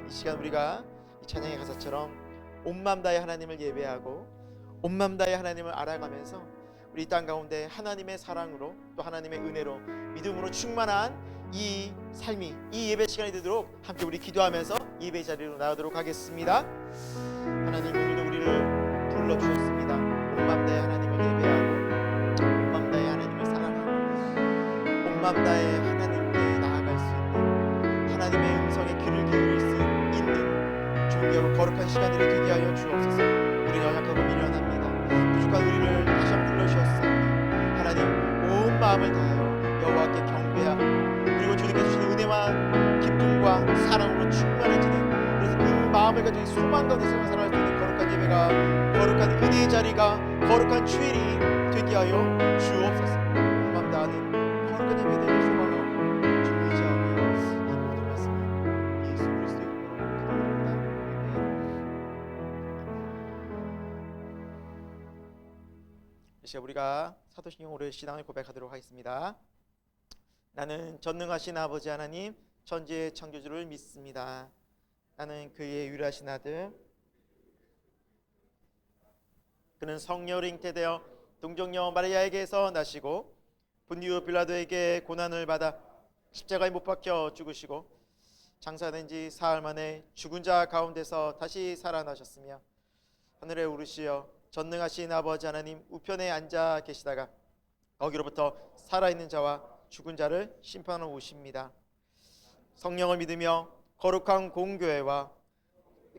이 시간 우리가 이 찬양의 가사처럼 온 마음 다해 하나님을 예배하고 온 마음 다해 하나님을 알아가면서 우리 땅 가운데 하나님의 사랑으로 또 하나님의 은혜로 믿음으로 충만한 이 삶이 이 예배 시간이 되도록 함께 우리 기도하면서 예배 자리로 나가도록 하겠습니다. 하나님 오늘도 우리를 불러주셨습니다. 온 마음 다해 하나님을 예배하고 온 마음 다해 하나님을 사랑하고 온 마음 다해 하나님께 나아갈 수 있는 하나님의 음성에 귀를 기울일 수 있는 존귀하고 거룩한 시간들이 되게 하여 주옵소서. 우리는 연약하고 미련합니다. 부족한 우리를 다시 한번 불러주셨사오니 하나님 온 마음을 다하여 여호와께 경배하고 그리고 주님께 주시는 은혜와 기쁨과 사랑으로 충만해지는, 그래서 그 마음을 가지고 소망 가운데 살아갈 수 있는 거룩한 예배가, 거룩한 은혜의 자리가, 거룩한 주일이 되게 하여 주옵소서. 온 마음 다하는 거룩한 예배를 소망하고 주 의지하며 이 모든 말씀을 예수 그리스도의 이름으로 기도드립니다. 이 시간 우리가 사도신경 오늘 신앙을 고백하도록 하겠습니다. 나는 전능하신 아버지 하나님 천지의 창조주를 믿습니다. 나는 그의 유일하신 아들, 그는 성령으로 잉태되어 동정녀 마리아에게서 나시고 본디오 빌라도에게 고난을 받아 십자가에 못 박혀 죽으시고 장사된 지 사흘 만에 죽은 자 가운데서 다시 살아나셨으며 하늘에 오르시어 전능하신 아버지 하나님 우편에 앉아 계시다가 거기로부터 살아있는 자와 죽은 자를 심판하러 오십니다. 성령을 믿으며 거룩한 공교회와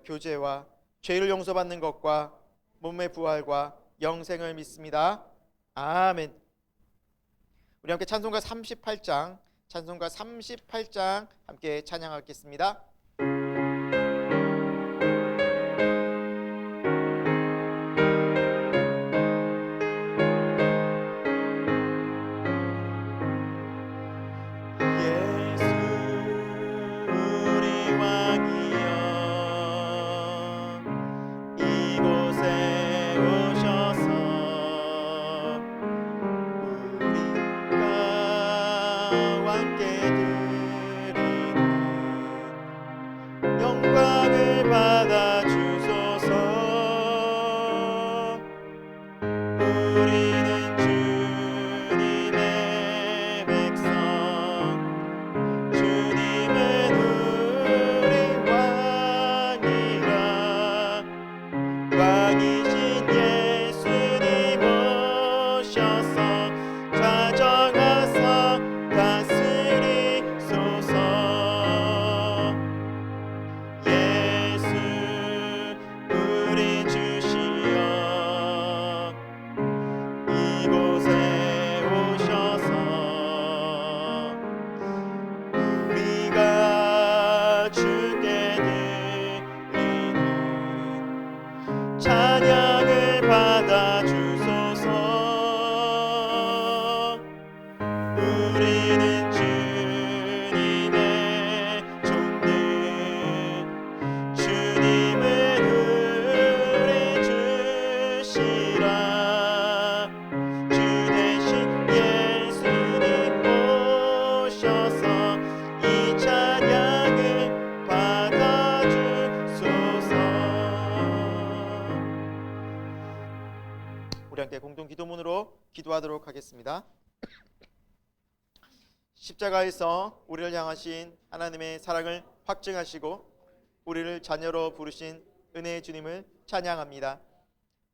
교제와 죄를 용서받는 것과 몸의 부활과 영생을 믿습니다. 아멘. 우리 함께 찬송가 38장 함께 찬양하겠습니다. 영광을 받아 주소서. 우리는 주님의 백성, 주님은 우리 왕이라. 왕이신 예수님 오셔서 좌정하사 다스리소서. 찬양을 받아 주소서. 우리는 주님의 종들, 주님은 우리 주시라. 주 대신 예수님 오셔서 이 찬양을 받아 주소서. 우리 함께 공동 기도문으로 기도하도록 하겠습니다. 십자가에서 우리를 향하신 하나님의 사랑을 확증하시고 우리를 자녀로 부르신 은혜의 주님을 찬양합니다.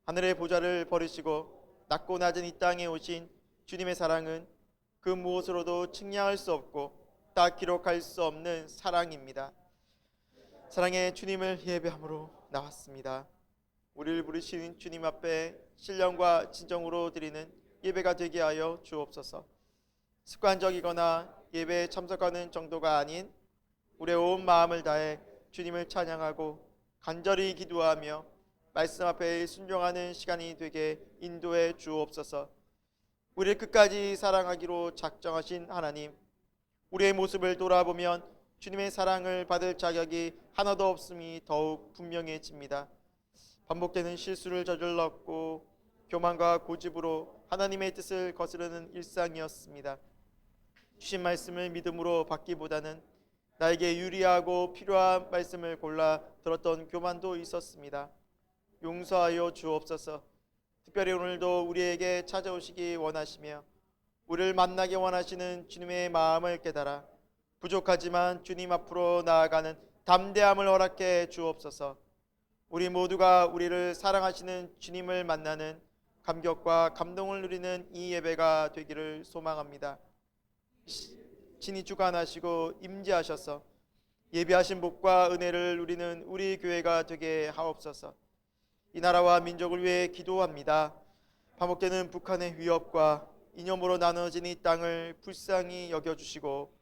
하늘의 보좌를 버리시고 낮고 낮은 이 땅에 오신 주님의 사랑은 그 무엇으로도 측량할 수 없고 다 기록할 수 없는 사랑입니다. 사랑의 주님을 예배함으로 나왔습니다. 우리를 부르신 주님 앞에 신령과 진정으로 드리는 예배가 되게 하여 주옵소서. 습관적이거나 예배에 참석하는 정도가 아닌 우리의 온 마음을 다해 주님을 찬양하고 간절히 기도하며 말씀 앞에 순종하는 시간이 되게 인도해 주옵소서. 우리를 끝까지 사랑하기로 작정하신 하나님, 우리의 모습을 돌아보면 주님의 사랑을 받을 자격이 하나도 없음이 더욱 분명해집니다. 반복되는 실수를 저질렀고 교만과 고집으로 하나님의 뜻을 거스르는 일상이었습니다. 주신 말씀을 믿음으로 받기보다는 나에게 유리하고 필요한 말씀을 골라 들었던 교만도 있었습니다. 용서하여 주옵소서. 특별히 오늘도 우리에게 찾아오시기 원하시며 우리를 만나게 원하시는 주님의 마음을 깨달아 부족하지만 주님 앞으로 나아가는 담대함을 허락해 주옵소서. 우리 모두가 우리를 사랑하시는 주님을 만나는 감격과 감동을 누리는 이 예배가 되기를 소망합니다. 친히 주관하시고 임재하셔서 예비하신 복과 은혜를 누리는 우리 교회가 되게 하옵소서. 이 나라와 민족을 위해 기도합니다. 반복되는 북한의 위협과 이념으로 나눠진 이 땅을 불쌍히 여겨주시고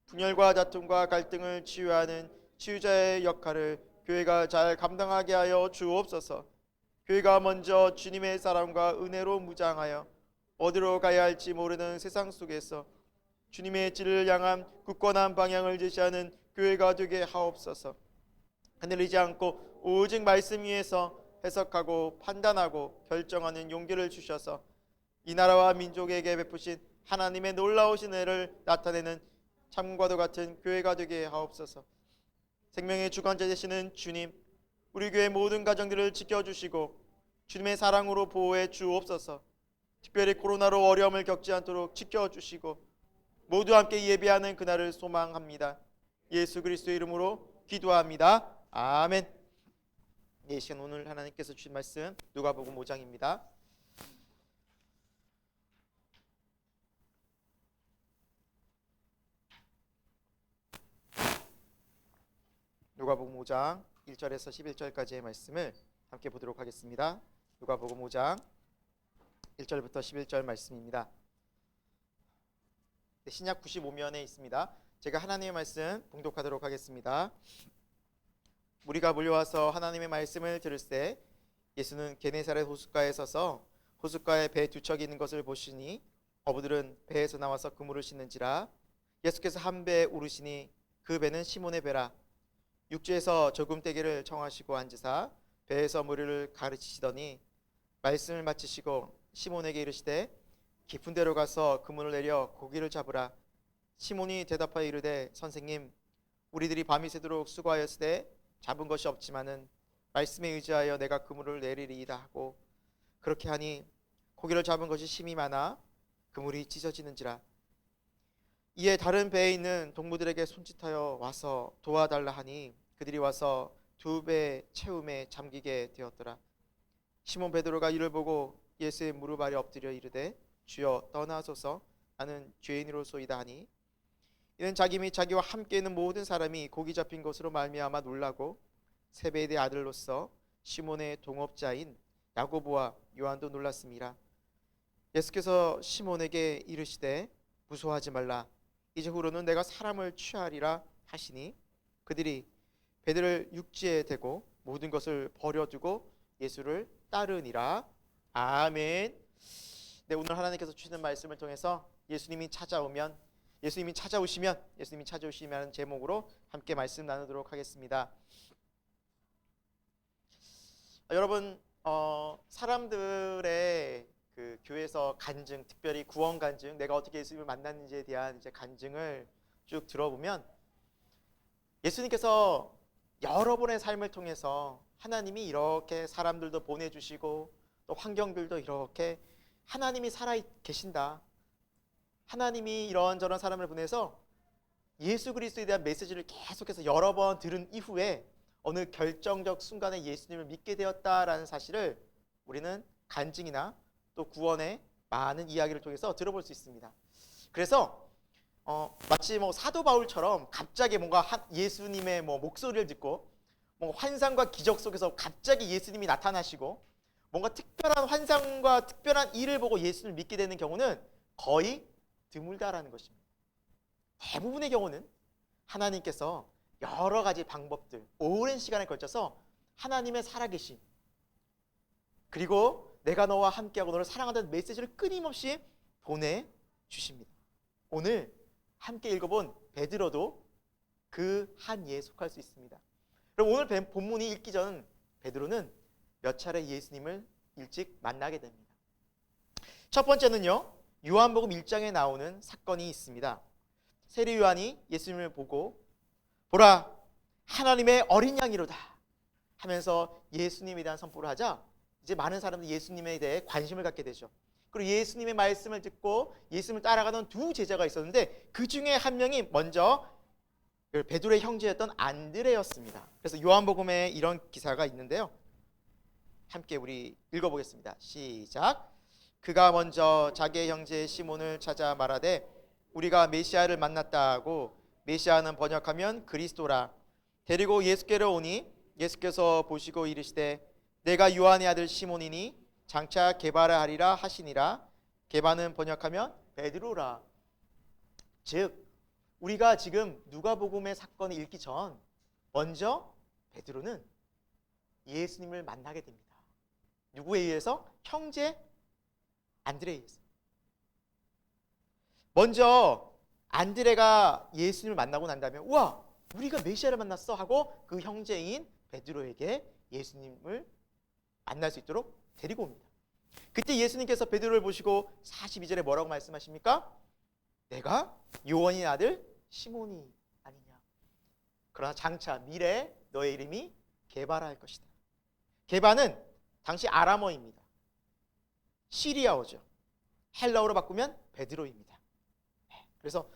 분열과 다툼과 갈등을 치유하는 치유자의 역할을 교회가 잘 감당하게 하여 주옵소서. 교회가 먼저 주님의 사랑과 은혜로 무장하여 어디로 가야 할지 모르는 세상 속에서 주님의 길을 향한 굳건한 방향을 제시하는 교회가 되게 하옵소서. 흔들리지 않고 오직 말씀 위에서 해석하고 판단하고 결정하는 용기를 주셔서 이 나라와 민족에게 베푸신 하나님의 놀라우신 은혜를 나타내는 참과도 같은 교회가 되게 하옵소서. 생명의 주관자 되시는 주님, 우리 교회 모든 가정들을 지켜주시고 주님의 사랑으로 보호해 주옵소서. 특별히 코로나로 어려움을 겪지 않도록 지켜주시고 모두 함께 예배하는 그날을 소망합니다. 예수 그리스도의 이름으로 기도합니다. 아멘. 이 시간 오늘 하나님께서 주신 말씀 누가복음 5장입니다. 누가복음 5장 1절에서 11절까지의 말씀을 함께 보도록 하겠습니다. 누가복음 5장 1절부터 11절 말씀입니다. 신약 95면에 있습니다. 제가 하나님의 말씀 봉독하도록 하겠습니다. 무리가 몰려와서 하나님의 말씀을 들을새 예수는 게네사렛 호숫가에 서서 호숫가에 배 두 척이 있는 것을 보시니 어부들은 배에서 나와서 그물을 싣는지라. 예수께서 한 배에 오르시니 그 배는 시몬의 배라. 육지에서 저금대기를 청하시고 앉으사 배에서 무리를 가르치시더니 말씀을 마치시고 시몬에게 이르시되 깊은 데로 가서 그물을 내려 고기를 잡으라. 시몬이 대답하여 이르되 선생님, 우리들이 밤이 새도록 수고하였으되 잡은 것이 없지만은 말씀에 의지하여 내가 그물을 내리리이다 하고 그렇게 하니 고기를 잡은 것이 심히 많아 그물이 찢어지는지라. 이에 다른 배에 있는 동무들에게 손짓하여 와서 도와달라 하니 그들이 와서 두 배 채움에 잠기게 되었더라. 시몬 베드로가 이를 보고 예수의 무릎 아래 엎드려 이르되 주여 떠나소서, 나는 죄인으로소이다 하니 이는 자기 및 자기와 함께 있는 모든 사람이 고기 잡힌 것으로 말미암아 놀라고 세베대의 아들로서 시몬의 동업자인 야고보와 요한도 놀랐습니다. 예수께서 시몬에게 이르시되 무서워하지 말라, 이제 후로는 내가 사람을 취하리라 하시니 그들이 배들을 육지에 대고 모든 것을 버려두고 예수를 따르니라. 아멘. 네, 오늘 하나님께서 주시는 말씀을 통해서 예수님이 찾아오시면 제목으로 함께 말씀 나누도록 하겠습니다. 여러분, 사람들의 그 교회에서 간증, 특별히 구원 간증, 내가 어떻게 예수님을 만났는지에 대한 이제 간증을 쭉 들어보면 예수님께서 여러 번의 삶을 통해서 하나님이 이렇게 사람들도 보내주시고 또 환경들도 이렇게 하나님이 살아 계신다, 하나님이 이런저런 사람을 보내서 예수 그리스도에 대한 메시지를 계속해서 여러 번 들은 이후에 어느 결정적 순간에 예수님을 믿게 되었다라는 사실을 우리는 간증이나 또 구원의 많은 이야기를 통해서 들어볼 수 있습니다. 그래서 마치 사도 바울처럼 갑자기 뭔가 예수님의 목소리를 듣고 뭔가 환상과 기적 속에서 갑자기 예수님이 나타나시고 뭔가 특별한 환상과 특별한 일을 보고 예수님을 믿게 되는 경우는 거의 드물다라는 것입니다. 대부분의 경우는 하나님께서 여러 가지 방법들, 오랜 시간에 걸쳐서 하나님의 살아계심, 그리고 내가 너와 함께하고 너를 사랑한다는 메시지를 끊임없이 보내주십니다. 오늘 함께 읽어본 베드로도 그 한 예에 속할 수 있습니다. 그럼 오늘 본문이 읽기 전 베드로는 몇 차례 예수님을 일찍 만나게 됩니다. 첫 번째는요, 요한복음 1장에 나오는 사건이 있습니다. 세례 요한이 예수님을 보고 보라 하나님의 어린 양이로다 하면서 예수님에 대한 선포를 하자 이제 많은 사람들이 예수님에 대해 관심을 갖게 되죠. 그리고 예수님의 말씀을 듣고 예수님을 따라가던 두 제자가 있었는데 그 중에 한 명이 먼저 베드로의 형제였던 안드레였습니다. 그래서 요한복음에 이런 기사가 있는데요. 함께 우리 읽어보겠습니다. 시작. 그가 먼저 자기의 형제 시몬을 찾아 말하되 우리가 메시아를 만났다 하고, 메시아는 번역하면 그리스도라. 데리고 예수께로 오니 예수께서 보시고 이르시되 내가 요한의 아들 시몬이니 장차 게바라 하리라 하시니라. 게바는 번역하면 베드로라. 즉 우리가 지금 누가복음의 사건을 읽기 전 먼저 베드로는 예수님을 만나게 됩니다. 누구에 의해서? 형제 안드레에 의해서. 먼저 안드레가 예수님을 만나고 난 다음에 우와 우리가 메시아를 만났어 하고 그 형제인 베드로에게 예수님을 만날 수 있도록 데리고 옵니다. 그때 예수님께서 베드로를 보시고 42절에 뭐라고 말씀하십니까? 내가 요한의 아들 시몬이 아니냐. 그러나 장차 미래에 너의 이름이 게바라 할 것이다. 게바는 당시 아람어입니다. 시리아어죠. 헬라어로 바꾸면 베드로입니다. 그래서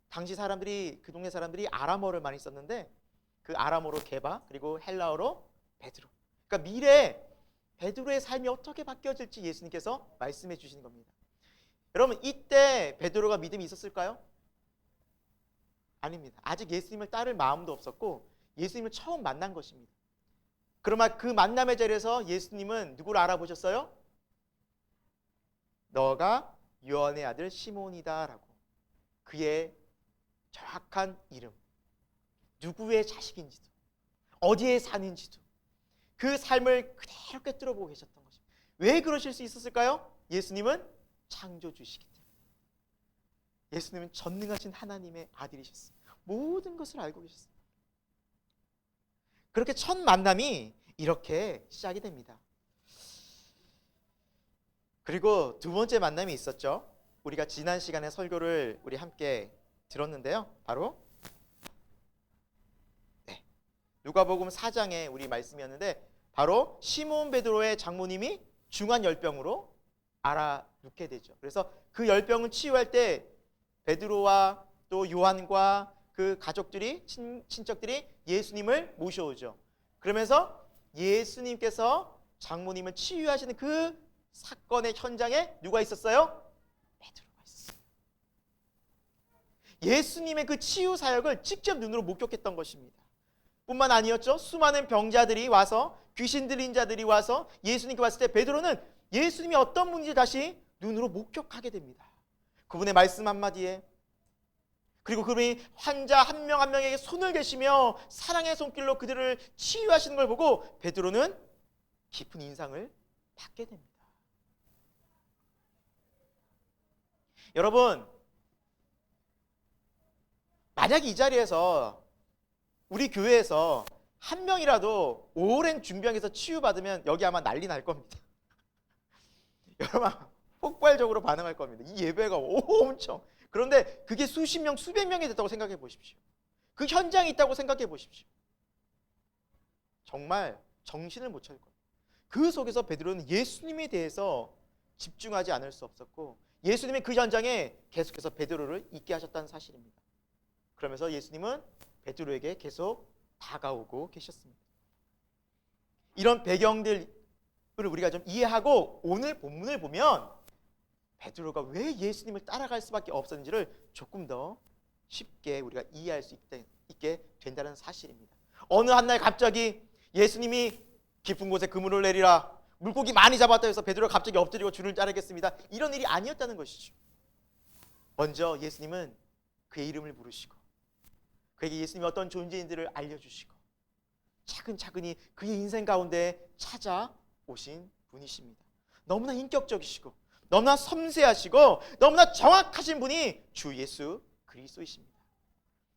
당시 사람들이 그 동네 사람들이 아람어를 많이 썼는데 그 아람어로 게바 그리고 헬라어로 베드로. 그러니까 미래에 베드로의 삶이 어떻게 바뀌어질지 예수님께서 말씀해 주시는 겁니다. 여러분 이때 베드로가 믿음이 있었을까요? 아닙니다. 아직 예수님을 따를 마음도 없었고 예수님을 처음 만난 것입니다. 그러나 그 만남의 자리에서 예수님은 누구를 알아보셨어요? 너가 요한의 아들 시몬이다 라고 그의 정확한 이름, 누구의 자식인지도 어디에 사는지도 그 삶을 그대로 꿰뚫어 보고 계셨던 것입니다. 왜 그러실 수 있었을까요? 예수님은 창조주시기 때문에. 예수님은 전능하신 하나님의 아들이셨어요. 모든 것을 알고 계셨어요. 그렇게 첫 만남이 이렇게 시작이 됩니다. 그리고 두 번째 만남이 있었죠. 우리가 지난 시간에 설교를 우리 함께 들었는데요. 바로 누가복음 4장에 우리 말씀이었는데 바로 시몬 베드로의 장모님이 중한 열병으로 알아눕게 되죠. 그래서 그 열병을 치유할 때 베드로와 또 요한과 그 가족들이 친척들이 예수님을 모셔오죠. 그러면서 예수님께서 장모님을 치유하시는 그 사건의 현장에 누가 있었어요? 베드로가 있었어요. 예수님의 그 치유 사역을 직접 눈으로 목격했던 것입니다. 뿐만 아니었죠. 수많은 병자들이 와서 귀신 들린 자들이 와서 예수님께 왔을 때 베드로는 예수님이 어떤 분인지 다시 눈으로 목격하게 됩니다. 그분의 말씀 한마디에 그리고 그분이 환자 한 명 한 명에게 손을 대시며 사랑의 손길로 그들을 치유하시는 걸 보고 베드로는 깊은 인상을 받게 됩니다. 여러분 만약 이 자리에서 우리 교회에서 한 명이라도 오랜 중병에서 치유받으면 여기 아마 난리 날 겁니다. 여러분 폭발적으로 반응할 겁니다. 이 예배가 엄청. 그런데 그게 수십 명, 수백 명이 됐다고 생각해 보십시오. 그 현장이 있다고 생각해 보십시오. 정말 정신을 못 차릴 겁니다. 그 속에서 베드로는 예수님에 대해서 집중하지 않을 수 없었고 예수님이 그 현장에 계속해서 베드로를 있게 하셨다는 사실입니다. 그러면서 예수님은 베드로에게 계속 다가오고 계셨습니다. 이런 배경들을 우리가 좀 이해하고 오늘 본문을 보면 베드로가 왜 예수님을 따라갈 수밖에 없었는지를 조금 더 쉽게 우리가 이해할 수 있게 된다는 사실입니다. 어느 한날 갑자기 예수님이 깊은 곳에 그물을 내리라 물고기 많이 잡았다 해서 베드로가 갑자기 엎드리고 주를 따르겠습니다. 이런 일이 아니었다는 것이죠. 먼저 예수님은 그의 이름을 부르시고 그에게 예수님이 어떤 존재인지를 알려주시고 차근차근히 그의 인생 가운데 찾아오신 분이십니다. 너무나 인격적이시고 너무나 섬세하시고 너무나 정확하신 분이 주 예수 그리스도이십니다.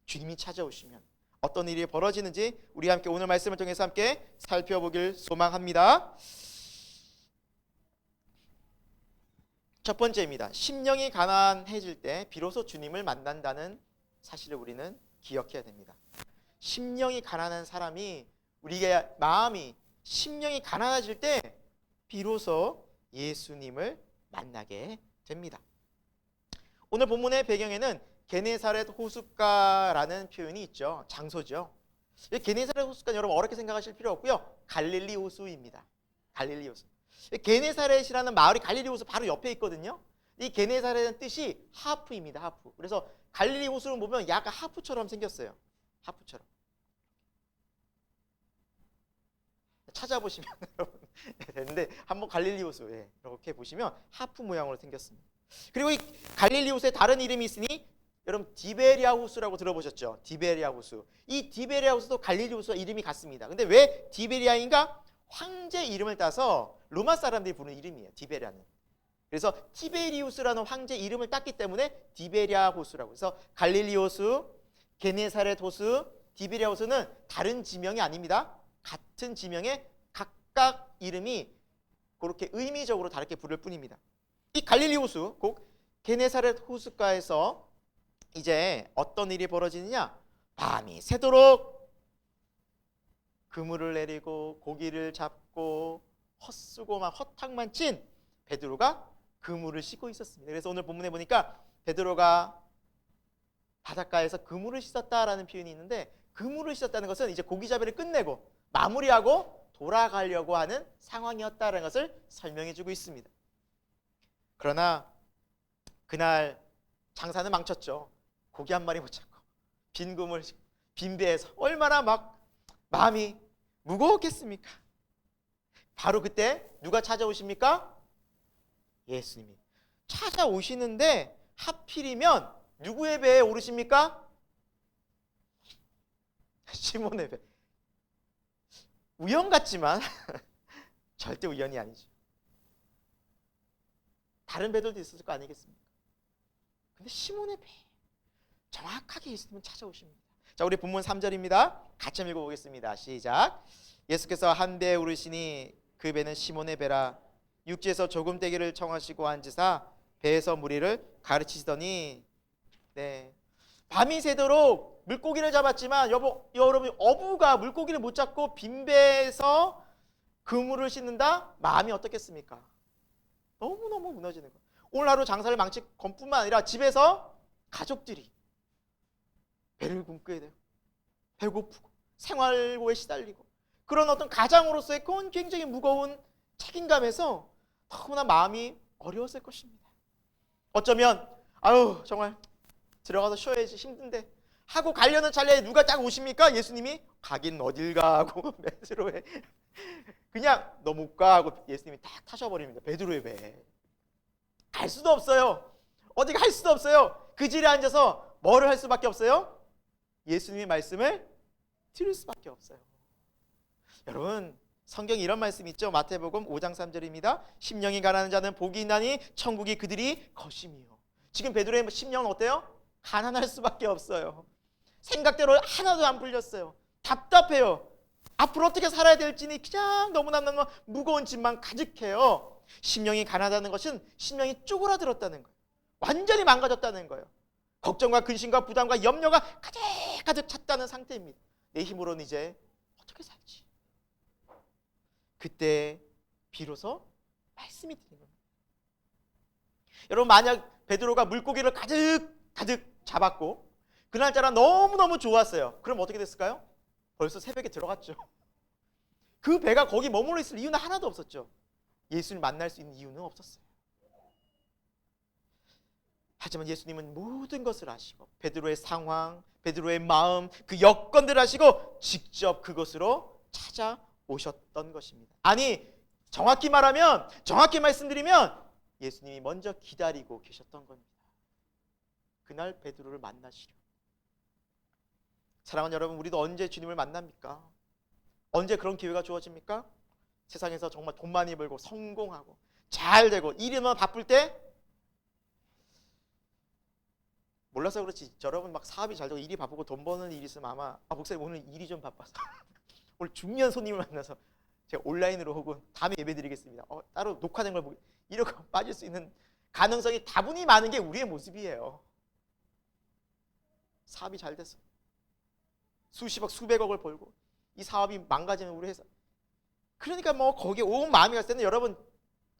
주님이 찾아오시면 어떤 일이 벌어지는지 우리 함께 오늘 말씀을 통해서 함께 살펴보길 소망합니다. 첫 번째입니다. 심령이 가난해질 때 비로소 주님을 만난다는 사실을 우리는 기억해야 됩니다. 심령이 가난한 사람이, 우리의 마음이 심령이 가난해질 때 비로소 예수님을 만나게 됩니다. 오늘 본문의 배경에는 게네사렛 호숫가라는 표현이 있죠. 장소죠. 게네사렛 호숫가 여러분 어렵게 생각하실 필요 없고요. 갈릴리 호수입니다. 갈릴리 호수. 게네사렛이라는 마을이 갈릴리 호수 바로 옆에 있거든요. 이 게네사렛은 뜻이 하프입니다. 하프. 그래서 갈릴리 호수를 보면 약간 하프처럼 생겼어요. 하프처럼. 찾아보시면 여러분 되는데 한번 갈릴리 호수 이렇게 보시면 하프 모양으로 생겼습니다. 그리고 이 갈릴리 호수에 다른 이름이 있으니 여러분 디베리아 호수라고 들어보셨죠? 디베리아 호수. 이 디베리아 호수도 갈릴리 호수와 이름이 같습니다. 근데 왜 디베리아인가? 황제 이름을 따서 로마 사람들이 부르는 이름이에요. 디베리아는. 그래서 티베리우스라는 황제 이름을 땄기 때문에 디베리아 호수라고. 그래서 갈릴리 호수, 게네사렛 호수, 디베리아 호수는 다른 지명이 아닙니다. 같은 지명에 각각 이름이 그렇게 의미적으로 다르게 부를 뿐입니다. 이 갈릴리 호수, 곧 게네사렛 호숫가에서 이제 어떤 일이 벌어지느냐? 밤이 새도록 그물을 내리고 고기를 잡고 헛수고만 허탕만 친 베드로가 그물을 씻고 있었습니다. 그래서 오늘 본문에 보니까 베드로가 바닷가에서 그물을 씻었다라는 표현이 있는데, 그물을 씻었다는 것은 이제 고기잡이를 끝내고 마무리하고 돌아가려고 하는 상황이었다는 것을 설명해 주고 있습니다. 그러나 그날 장사는 망쳤죠. 고기 한 마리 못 잡고 빈 그물, 빈 배에서 얼마나 막 마음이 무거웠겠습니까? 바로 그때 누가 찾아오십니까? 예수님이 찾아오시는데 하필이면 누구의 배에 오르십니까? 시몬의 배. 우연 같지만 절대 우연이 아니죠. 다른 배들도 있었을 거 아니겠습니까? 근데 시몬의 배 정확하게 예수님은 찾아오십니다. 자, 우리 본문 3절입니다. 같이 읽어보겠습니다. 시작. 예수께서 한 배에 오르시니 그 배는 시몬의 배라. 육지에서 조금대기를 청하시고 앉으사 배에서 무리를 가르치시더니, 밤이 새도록 물고기를 잡았지만 여러분 어부가 물고기를 못 잡고 빈 배에서 그물을 씻는다? 마음이 어떻겠습니까? 너무너무 무너지는 거예요. 오늘 하루 장사를 망칠 것뿐만 아니라 집에서 가족들이 배를 굶게 돼요. 배고프고 생활고에 시달리고, 그런 어떤 가장으로서의 그건 굉장히 무거운 책임감에서 너무나 마음이 어려웠을 것입니다. 어쩌면 아유 정말 들어가서 쉬어야지 힘든데 하고 가려는 찰나에 누가 딱 오십니까? 예수님이 가긴 어딜 가 하고 베드로의 그냥 너 못 가 하고 예수님이 딱 타셔버립니다. 베드로의 배에 갈 수도 없어요. 어디 갈 수도 없어요. 그 질에 앉아서 뭐를 할 수밖에 없어요? 예수님의 말씀을 들을 수밖에 없어요. 여러분 성경에 이런 말씀이 있죠. 마태복음 5장 3절입니다. 심령이 가난한 자는 복이 있나니 천국이 그들이 것임이요. 지금 베드로의 심령은 어때요? 가난할 수밖에 없어요. 생각대로 하나도 안 풀렸어요. 답답해요. 앞으로 어떻게 살아야 될지니 그냥 너무나 무거운 짐만 가득해요. 심령이 가난하다는 것은 심령이 쪼그라들었다는 거예요. 완전히 망가졌다는 거예요. 걱정과 근심과 부담과 염려가 가득 찼다는 상태입니다. 내 힘으로는 이제 어떻게 살지? 그때 비로소 말씀이 드는 겁니다. 여러분 만약 베드로가 물고기를 가득 잡았고 그날따라 너무너무 좋았어요. 그럼 어떻게 됐을까요? 벌써 새벽에 들어갔죠. 그 배가 거기 머물러 있을 이유는 하나도 없었죠. 예수님을 만날 수 있는 이유는 없었어요. 하지만 예수님은 모든 것을 아시고 베드로의 상황, 베드로의 마음, 그 여건들을 아시고 직접 그것으로 찾아오셨던 것입니다. 아니 정확히 말씀드리면 예수님이 먼저 기다리고 계셨던 겁니다. 그날 베드로를 만나시려. 사랑하는 여러분, 우리도 언제 주님을 만납니까? 언제 그런 기회가 주어집니까? 세상에서 정말 돈 많이 벌고 성공하고 잘 되고 일이면 바쁠 때, 몰라서 그렇지 여러분 막 사업이 잘 되고 일이 바쁘고 돈 버는 일이 있으면 아마 목사님 오늘 일이 좀 바빠서 오늘 중요한 손님을 만나서 제가 온라인으로 혹은 다음에 예배 드리겠습니다. 따로 녹화된 걸 보고 이렇게 빠질 수 있는 가능성이 다분히 많은 게 우리의 모습이에요. 사업이 잘 돼서. 수십억 수백억을 벌고 이 사업이 망가지면 우리 회사, 그러니까 뭐 거기에 온 마음이 갔을 때는 여러분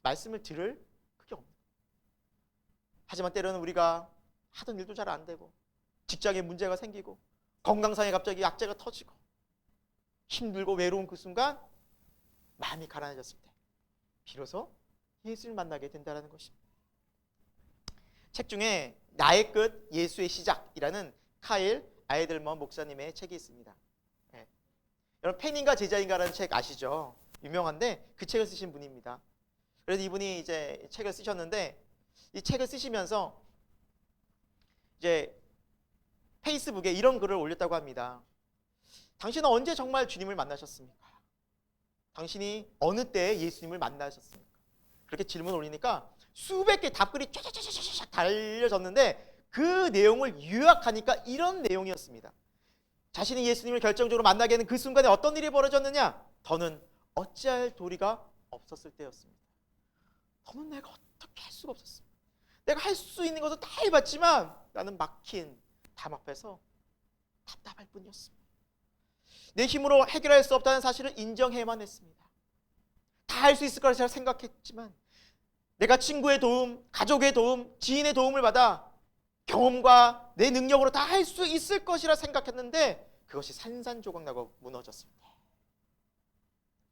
말씀을 들을 그게 없는. 하지만 때로는 우리가 하던 일도 잘 안 되고 직장에 문제가 생기고 건강상에 갑자기 악재가 터지고 힘들고 외로운 그 순간 마음이 가라앉았을 때 비로소 예수를 만나게 된다는 것입니다. 책 중에 나의 끝 예수의 시작이라는 카일 아이들먼 목사님의 책이 있습니다. 네. 여러분 팬인가 제자인가라는 책 아시죠? 유명한데 그 책을 쓰신 분입니다. 그래서 이분이 이제 책을 쓰셨는데 이 책을 쓰시면서 이제 페이스북에 이런 글을 올렸다고 합니다. 당신은 언제 정말 주님을 만나셨습니까? 당신이 어느 때에 예수님을 만나셨습니까? 그렇게 질문을 올리니까 수백 개 답글이 쫙쫙쫙쫙 달려졌는데 그 내용을 요약하니까 이런 내용이었습니다. 자신이 예수님을 결정적으로 만나게 하는 그 순간에 어떤 일이 벌어졌느냐? 더는 어찌할 도리가 없었을 때였습니다. 더는 내가 어떻게 할 수가 없었습니다. 내가 할 수 있는 것은 다 해봤지만 나는 막힌 담 앞에서 답답할 뿐이었습니다. 내 힘으로 해결할 수 없다는 사실을 인정해야만 했습니다. 다 할 수 있을 거라 생각했지만 내가 친구의 도움, 가족의 도움, 지인의 도움을 받아 경험과 내 능력으로 다 할 수 있을 것이라 생각했는데 그것이 산산조각나고 무너졌을 때,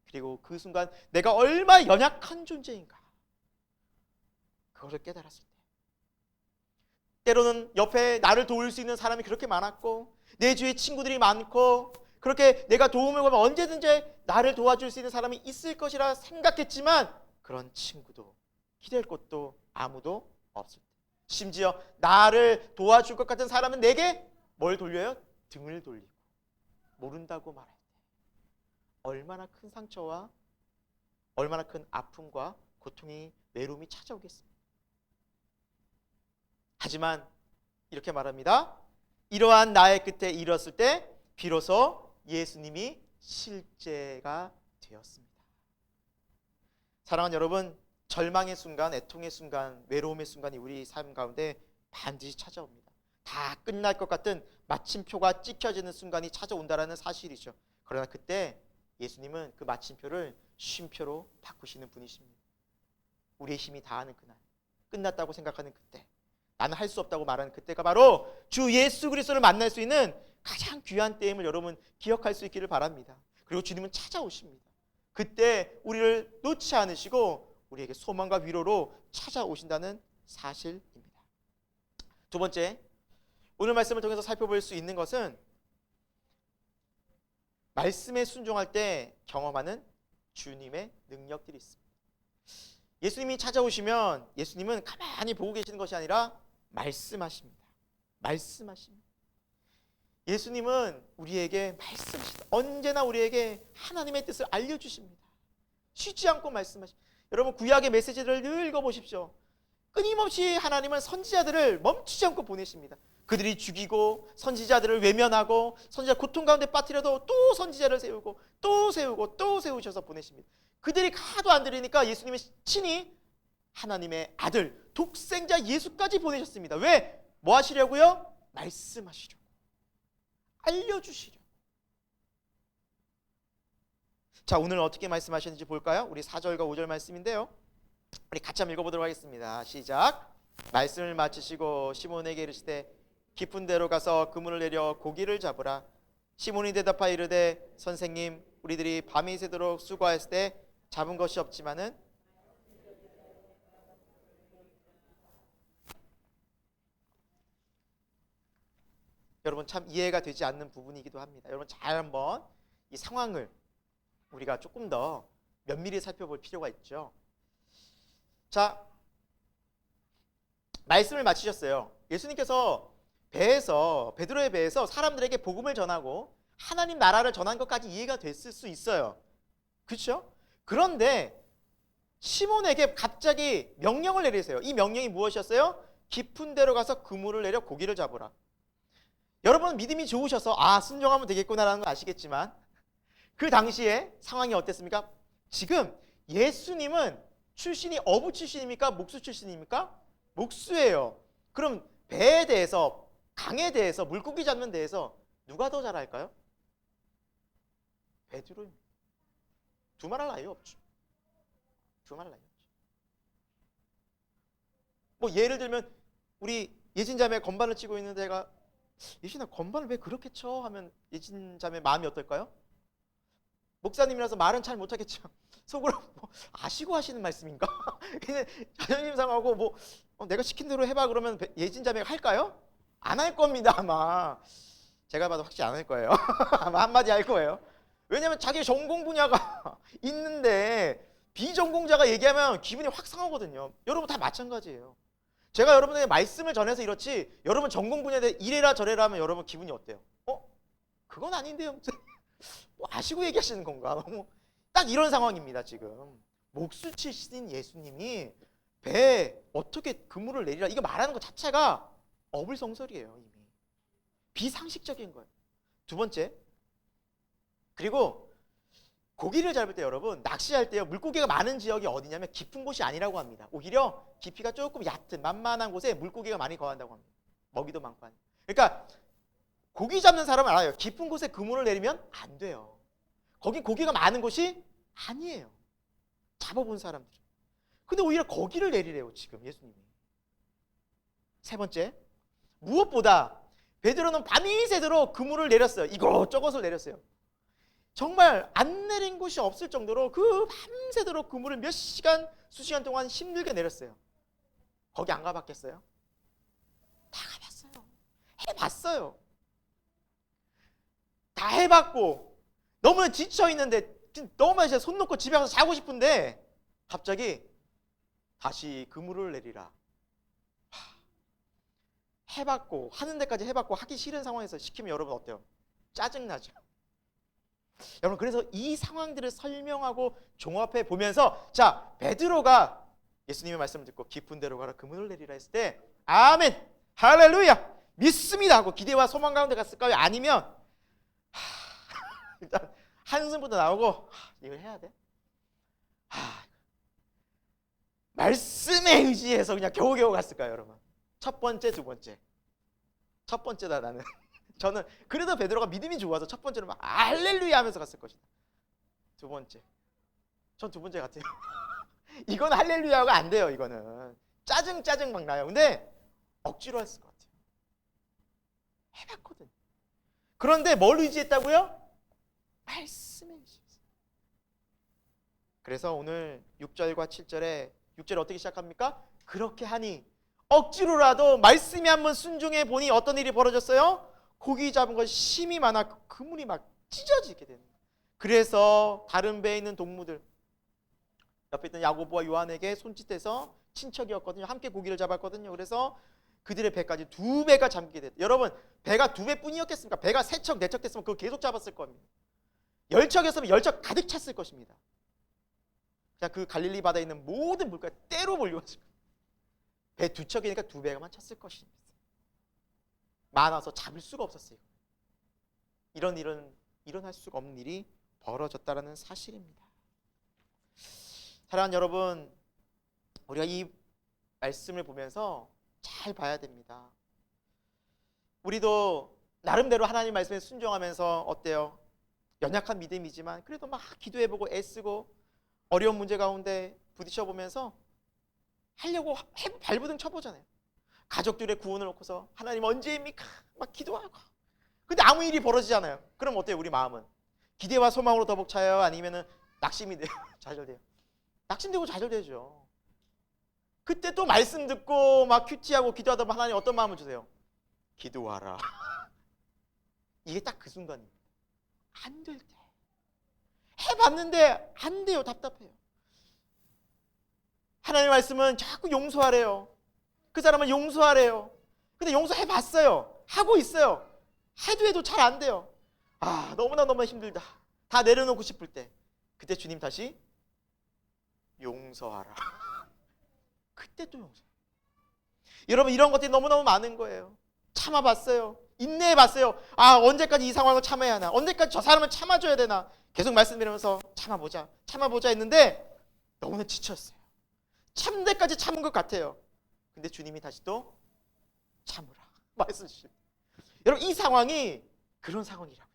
그리고 그 순간 내가 얼마나 연약한 존재인가 그것을 깨달았을 때, 때로는 옆에 나를 도울 수 있는 사람이 그렇게 많았고 내 주위에 친구들이 많고 그렇게 내가 도움을 받으면 언제든지 나를 도와줄 수 있는 사람이 있을 것이라 생각했지만 그런 친구도 기댈 곳도 아무도 없을 때, 심지어 나를 도와줄 것 같은 사람은 내게 뭘 돌려요? 등을 돌리고 모른다고 말할 때 얼마나 큰 상처와 얼마나 큰 아픔과 고통이, 외로움이 찾아오겠습니까? 하지만 이렇게 말합니다. 이러한 나의 끝에 이르렀을 때 비로소 예수님이 실제가 되었습니다. 사랑하는 여러분, 절망의 순간, 애통의 순간, 외로움의 순간이 우리 삶 가운데 반드시 찾아옵니다. 다 끝날 것 같은 마침표가 찍혀지는 순간이 찾아온다는 사실이죠. 그러나 그때 예수님은 그 마침표를 쉼표로 바꾸시는 분이십니다. 우리의 힘이 다하는 그날, 끝났다고 생각하는 그때, 나는 할 수 없다고 말하는 그때가 바로 주 예수 그리스도를 만날 수 있는 가장 귀한 때임을 여러분 기억할 수 있기를 바랍니다. 그리고 주님은 찾아오십니다. 그때 우리를 놓지 않으시고 우리에게 소망과 위로로 찾아오신다는 사실입니다. 두 번째, 오늘 말씀을 통해서 살펴볼 수 있는 것은 말씀에 순종할 때 경험하는 주님의 능력들이 있습니다. 예수님이 찾아오시면 예수님은 가만히 보고 계시는 것이 아니라 말씀하십니다. 말씀하십니다. 예수님은 우리에게 말씀하십니다. 언제나 우리에게 하나님의 뜻을 알려주십니다. 쉬지 않고 말씀하십니다. 여러분 구약의 메시지를 늘 읽어보십시오. 끊임없이 하나님은 선지자들을 멈추지 않고 보내십니다. 그들이 죽이고 선지자들을 외면하고 선지자 고통 가운데 빠뜨려도 또 선지자를 세우고 또 세우고 또 세우셔서 보내십니다. 그들이 하도 안 들으니까 예수님이 친히 하나님의 아들 독생자 예수까지 보내셨습니다. 왜? 뭐 하시려고요? 말씀하시려고, 알려주시려고. 자, 오늘 어떻게 말씀하셨는지 볼까요? 우리 4절과 5절 말씀인데요, 우리 같이 한번 읽어보도록 하겠습니다. 시작. 말씀을 마치시고 시몬에게 이르시되 깊은 데로 가서 그물을 내려 고기를 잡으라. 시몬이 대답하여 이르되 선생님, 우리들이 밤이 새도록 수고하였을 때 잡은 것이 없지만은. 여러분 참 이해가 되지 않는 부분이기도 합니다. 여러분 잘 한번 이 상황을 우리가 조금 더 면밀히 살펴볼 필요가 있죠. 자, 말씀을 마치셨어요. 예수님께서 배에서, 베드로의 배에서 사람들에게 복음을 전하고 하나님 나라를 전한 것까지 이해가 됐을 수 있어요. 그렇죠? 그런데 시몬에게 갑자기 명령을 내리세요. 이 명령이 무엇이었어요? 깊은 데로 가서 그물을 내려 고기를 잡으라. 여러분 믿음이 좋으셔서 순종하면 되겠구나라는 거 아시겠지만 그 당시에 상황이 어땠습니까? 지금 예수님은 출신이 어부 출신입니까? 목수 출신입니까? 목수예요. 그럼 배에 대해서, 강에 대해서, 물고기 잡는 데에서 누가 더 잘할까요? 베드로입니다. 두말할 나위 없죠. 두말할 나위 없죠. 뭐 예를 들면 우리 예진자매 건반을 치고 있는 데가 예진아 건반을 왜 그렇게 쳐? 하면 예진자매 마음이 어떨까요? 목사님이라서 말은 잘 못하겠죠. 속으로 뭐 아시고 하시는 말씀인가? 그냥 자존심 상하고 뭐 내가 시킨 대로 해봐 그러면 예진자매가 할까요? 안 할 겁니다 아마. 제가 봐도 확실히 안 할 거예요. 아마 한마디 할 거예요. 왜냐면 자기 전공 분야가 있는데 비전공자가 얘기하면 기분이 확 상하거든요. 여러분 다 마찬가지예요. 제가 여러분에게 말씀을 전해서 이렇지 여러분 전공 분야에 대해 이래라 저래라 하면 여러분 기분이 어때요? 그건 아닌데요. 뭐 아시고 얘기하시는 건가? 너무 딱 이런 상황입니다. 지금 목수 치신 예수님이 배에 어떻게 그물을 내리라 이거 말하는 것 자체가 어불성설이에요. 이미 비상식적인 거예요. 두 번째, 그리고 고기를 잡을 때 여러분 낚시할 때요 물고기가 많은 지역이 어디냐면 깊은 곳이 아니라고 합니다. 오히려 깊이가 조금 얕은 만만한 곳에 물고기가 많이 거한다고 합니다. 먹이도 많고 하니까. 그러니까 고기 잡는 사람은 알아요. 깊은 곳에 그물을 내리면 안 돼요. 거기 고기가 많은 곳이 아니에요. 잡아본 사람들. 근데 오히려 거기를 내리래요 지금 예수님이. 세 번째, 무엇보다 베드로는 밤이 새도록 그물을 내렸어요. 이것저것을 내렸어요. 정말 안 내린 곳이 없을 정도로 그 밤새도록 그물을 몇 시간 수시간 동안 힘들게 내렸어요. 거기 안 가봤겠어요? 다 가봤어요. 해봤어요. 다 해봤고 너무 지쳐있는데 너무 이제 손 놓고 집에 가서 자고 싶은데 갑자기 다시 그물을 내리라. 해봤고 하는 데까지 해봤고 하기 싫은 상황에서 시키면 여러분 어때요? 짜증나죠. 여러분 그래서 이 상황들을 설명하고 종합해 보면서 자 베드로가 예수님의 말씀을 듣고 깊은 데로 가라 그물을 내리라 했을 때 아멘 할렐루야 믿습니다 하고 기대와 소망 가운데 갔을까요? 아니면 일단 한숨부터 나오고 이걸 해야 돼? 말씀에 의지해서 그냥 겨우겨우 갔을까요 여러분? 첫 번째 두 번째 첫 번째다 나는 저는 그래도 베드로가 믿음이 좋아서 첫 번째로 막 할렐루야 하면서 갔을 것이다. 두 번째 전 두 번째 같아요. 이건 할렐루야가 안 돼요. 이거는 짜증 막 나요. 근데 억지로 했을 것 같아요. 해봤거든. 그런데 뭘 의지했다고요? 말씀에 의지했어요. 그래서 오늘 6절과 7절에 6절 어떻게 시작합니까? 그렇게 하니 억지로라도 말씀에 한번 순종해 보니 어떤 일이 벌어졌어요? 고기 잡은 것 힘이 많아 그물이 막 찢어지게 되는 거예요. 그래서 다른 배에 있는 동무들 옆에 있던 야고보와 요한에게 손짓해서 친척이었거든요. 함께 고기를 잡았거든요. 그래서 그들의 배까지 2배가 잠기게 됐다. 여러분 배가 2배뿐이었겠습니까? 배가 3척 4척 됐으면 그거 계속 잡았을 겁니다. 10척이었으면 10척 가득 찼을 것입니다. 그냥 그 갈릴리 바다에 있는 모든 물가에 때로 몰려왔을 거예요. 배 2척이니까 2배가만 찼을 것입니다. 많아서 잡을 수가 없었어요. 이런 일은 일어날 수가 없는 일이 벌어졌다라는 사실입니다. 사랑하는 여러분, 우리가 이 말씀을 보면서 잘 봐야 됩니다. 우리도 나름대로 하나님 말씀에 순종하면서 어때요? 연약한 믿음이지만 그래도 막 기도해보고 애쓰고 어려운 문제 가운데 부딪혀보면서 하려고 발부둥 쳐보잖아요. 가족들의 구원을 놓고서 하나님 언제입니까? 막 기도하고 근데 아무 일이 벌어지지 않아요. 그럼 어때요? 우리 마음은 기대와 소망으로 더 벅차요? 아니면은 낙심이 돼요? 좌절돼요? 낙심되고 좌절되죠. 그때 또 말씀 듣고 막 큐티하고 기도하다 보면 하나님 어떤 마음을 주세요? 기도하라. 이게 딱 그 순간입니다. 안 될 때 해봤는데 안 돼요. 답답해요. 하나님의 말씀은 자꾸 용서하래요. 그 사람은 용서하래요. 근데 용서해봤어요. 하고 있어요. 해도 잘 안 돼요. 너무나 힘들다. 다 내려놓고 싶을 때 그때 주님 다시 용서하라. 그때 또 용서. 여러분 이런 것들이 너무너무 많은 거예요. 참아봤어요. 인내해봤어요. 언제까지 이 상황을 참아야 하나? 언제까지 저 사람을 참아줘야 되나? 계속 말씀드리면서 참아보자 했는데 너무나 지쳤어요. 참을 때까지 참은 것 같아요. 근데 주님이 다시 또 참으라 말씀 주십니다. 여러분 이 상황이 그런 상황이라고요.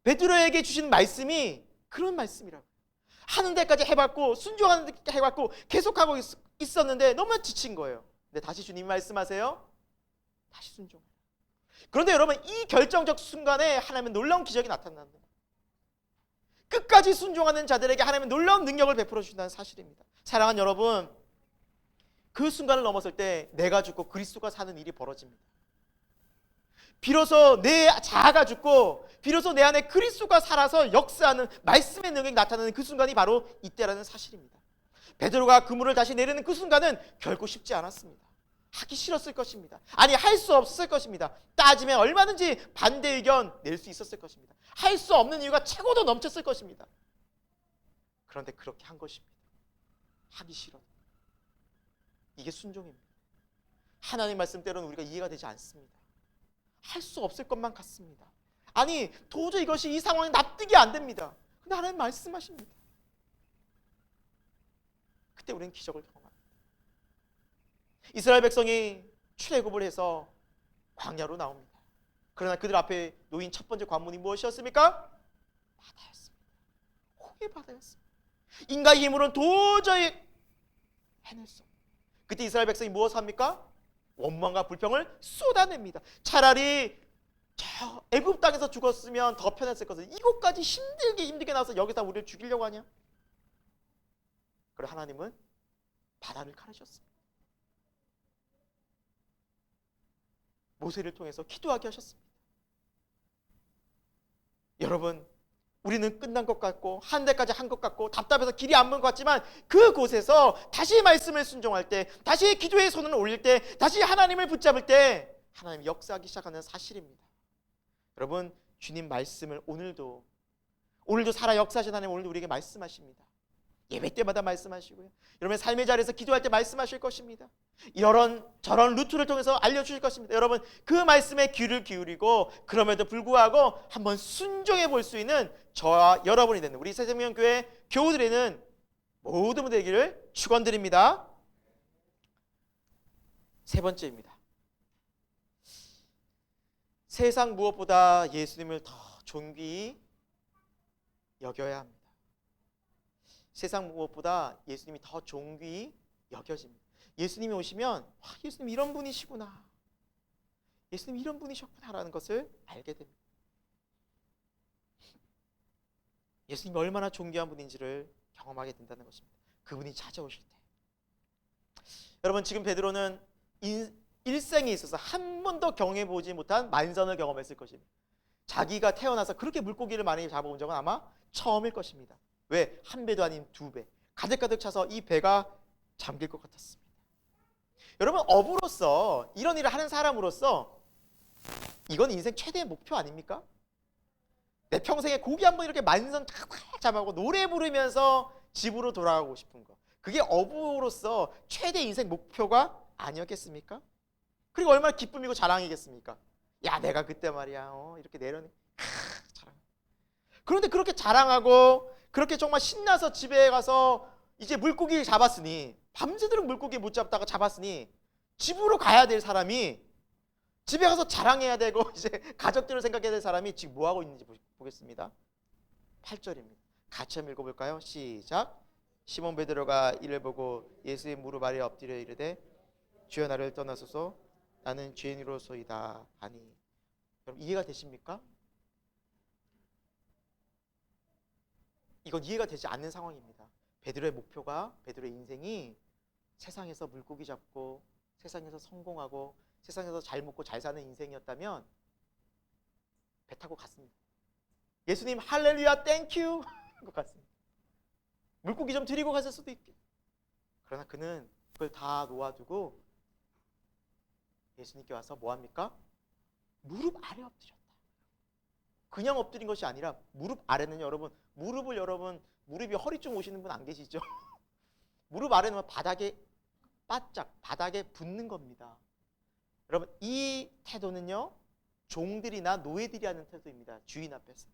베드로에게 주신 말씀이 그런 말씀이라고. 하는 데까지 해봤고 순종하는 데까지 해봤고 계속하고 있었는데 너무 지친 거예요. 근데 다시 주님이 말씀하세요. 다시 순종해라. 그런데 여러분, 이 결정적 순간에 하나님은 놀라운 기적이 나타난다. 끝까지 순종하는 자들에게 하나님은 놀라운 능력을 베풀어 주신다는 사실입니다. 사랑하는 여러분, 그 순간을 넘었을 때 내가 죽고 그리스도가 사는 일이 벌어집니다. 비로소 내 자아가 죽고 비로소 내 안에 그리스도가 살아서 역사하는 말씀의 능력이 나타나는 그 순간이 바로 이때라는 사실입니다. 베드로가 그물을 다시 내리는 그 순간은 결코 쉽지 않았습니다. 하기 싫었을 것입니다. 아니, 할 수 없었을 것입니다. 따지면 얼마든지 반대 의견 낼 수 있었을 것입니다. 할 수 없는 이유가 최고도 넘쳤을 것입니다. 그런데 그렇게 한 것입니다. 하기 싫어. 이게 순종입니다. 하나님 말씀대로는 우리가 이해가 되지 않습니다. 할 수 없을 것만 같습니다. 아니, 도저히 이것이 이 상황에 납득이 안 됩니다. 근데 하나님 말씀하십니다. 그때 우리는 기적을 경험합니다. 이스라엘 백성이 출애굽을 해서 광야로 나옵니다. 그러나 그들 앞에 놓인 첫 번째 관문이 무엇이었습니까? 바다였습니다. 홍해 바다였습니다. 인간의 힘으로는 도저히 해낼 수 없습니다. 그때 이스라엘 백성이 무엇을 합니까? 원망과 불평을 쏟아냅니다. 차라리 저 애굽 땅에서 죽었으면 더 편했을 것을 이곳까지 힘들게 나와서 여기서 우리를 죽이려고 하냐? 그리고 하나님은 바다를 가르셨습니다. 모세를 통해서 기도하게 하셨습니다. 여러분, 우리는 끝난 것 같고 한 대까지 한 것 같고 답답해서 길이 안 보는 것 같지만 그곳에서 다시 말씀을 순종할 때, 다시 기도의 손을 올릴 때, 다시 하나님을 붙잡을 때 하나님이 역사하기 시작하는 사실입니다. 여러분, 주님 말씀을 오늘도 살아 역사하신 하나님 오늘도 우리에게 말씀하십니다. 예배 때마다 말씀하시고요. 여러분 삶의 자리에서 기도할 때 말씀하실 것입니다. 이런 저런 루트를 통해서 알려주실 것입니다. 여러분, 그 말씀에 귀를 기울이고 그럼에도 불구하고 한번 순종해 볼 수 있는 저와 여러분이 되는 우리 새생명교회 교우들에는 모든 분들 되기를 축원드립니다. 세 번째입니다. 세상 무엇보다 예수님을 더 존귀히 여겨야 합니다. 세상 무엇보다 예수님이 더 존귀히 여겨집니다. 예수님이 오시면 예수님 이런 분이시구나, 예수님 이런 분이셨구나라는 것을 알게 됩니다. 예수님이 얼마나 존귀한 분인지를 경험하게 된다는 것입니다. 그분이 찾아오실 때. 여러분, 지금 베드로는 일생에 있어서 한 번도 경험해보지 못한 만선을 경험했을 것입니다. 자기가 태어나서 그렇게 물고기를 많이 잡아온 적은 아마 처음일 것입니다. 왜? 한 배도 아닌 두 배, 가득가득 차서 이 배가 잠길 것 같았습니다. 여러분, 어부로서 이런 일을 하는 사람으로서 이건 인생 최대의 목표 아닙니까? 내 평생에 고기 한번 이렇게 만선 탁 잡아오고 노래 부르면서 집으로 돌아가고 싶은 거, 그게 어부로서 최대 인생 목표가 아니었겠습니까? 그리고 얼마나 기쁨이고 자랑이겠습니까? 야, 내가 그때 말이야 이렇게 내려내 자랑. 그런데 그렇게 자랑하고 그렇게 정말 신나서 집에 가서 이제 물고기를 잡았으니, 밤새도록 물고기 못 잡다가 잡았으니 집으로 가야 될 사람이, 집에 가서 자랑해야 되고 이제 가족들을 생각해야 될 사람이 지금 뭐 하고 있는지 보겠습니다. 8절입니다. 같이 한번 읽어볼까요? 시작. 시몬 베드로가 이를 보고 예수의 무릎 아래 엎드려 이르되 주여 나를 떠나소서 나는 죄인으로소이다 하니. 여러분, 이해가 되십니까? 이건 이해가 되지 않는 상황입니다. 베드로의 목표가, 베드로의 인생이 세상에서 물고기 잡고 세상에서 성공하고 세상에서 잘 먹고 잘 사는 인생이었다면 배 타고 갔습니다. 예수님 할렐루야 땡큐 하고 갔습니다. 물고기 좀 드리고 갔을 수도 있겠. 그러나 그는 그걸 다 놓아두고 예수님께 와서 뭐합니까? 무릎 아래 엎드렸다. 그냥 엎드린 것이 아니라 무릎 아래는 여러분, 무릎이 허리쯤 오시는 분 안 계시죠? 무릎 아래는 바닥에 바짝 바닥에 붙는 겁니다. 여러분, 이 태도는요 종들이나 노예들이 하는 태도입니다. 주인 앞에서,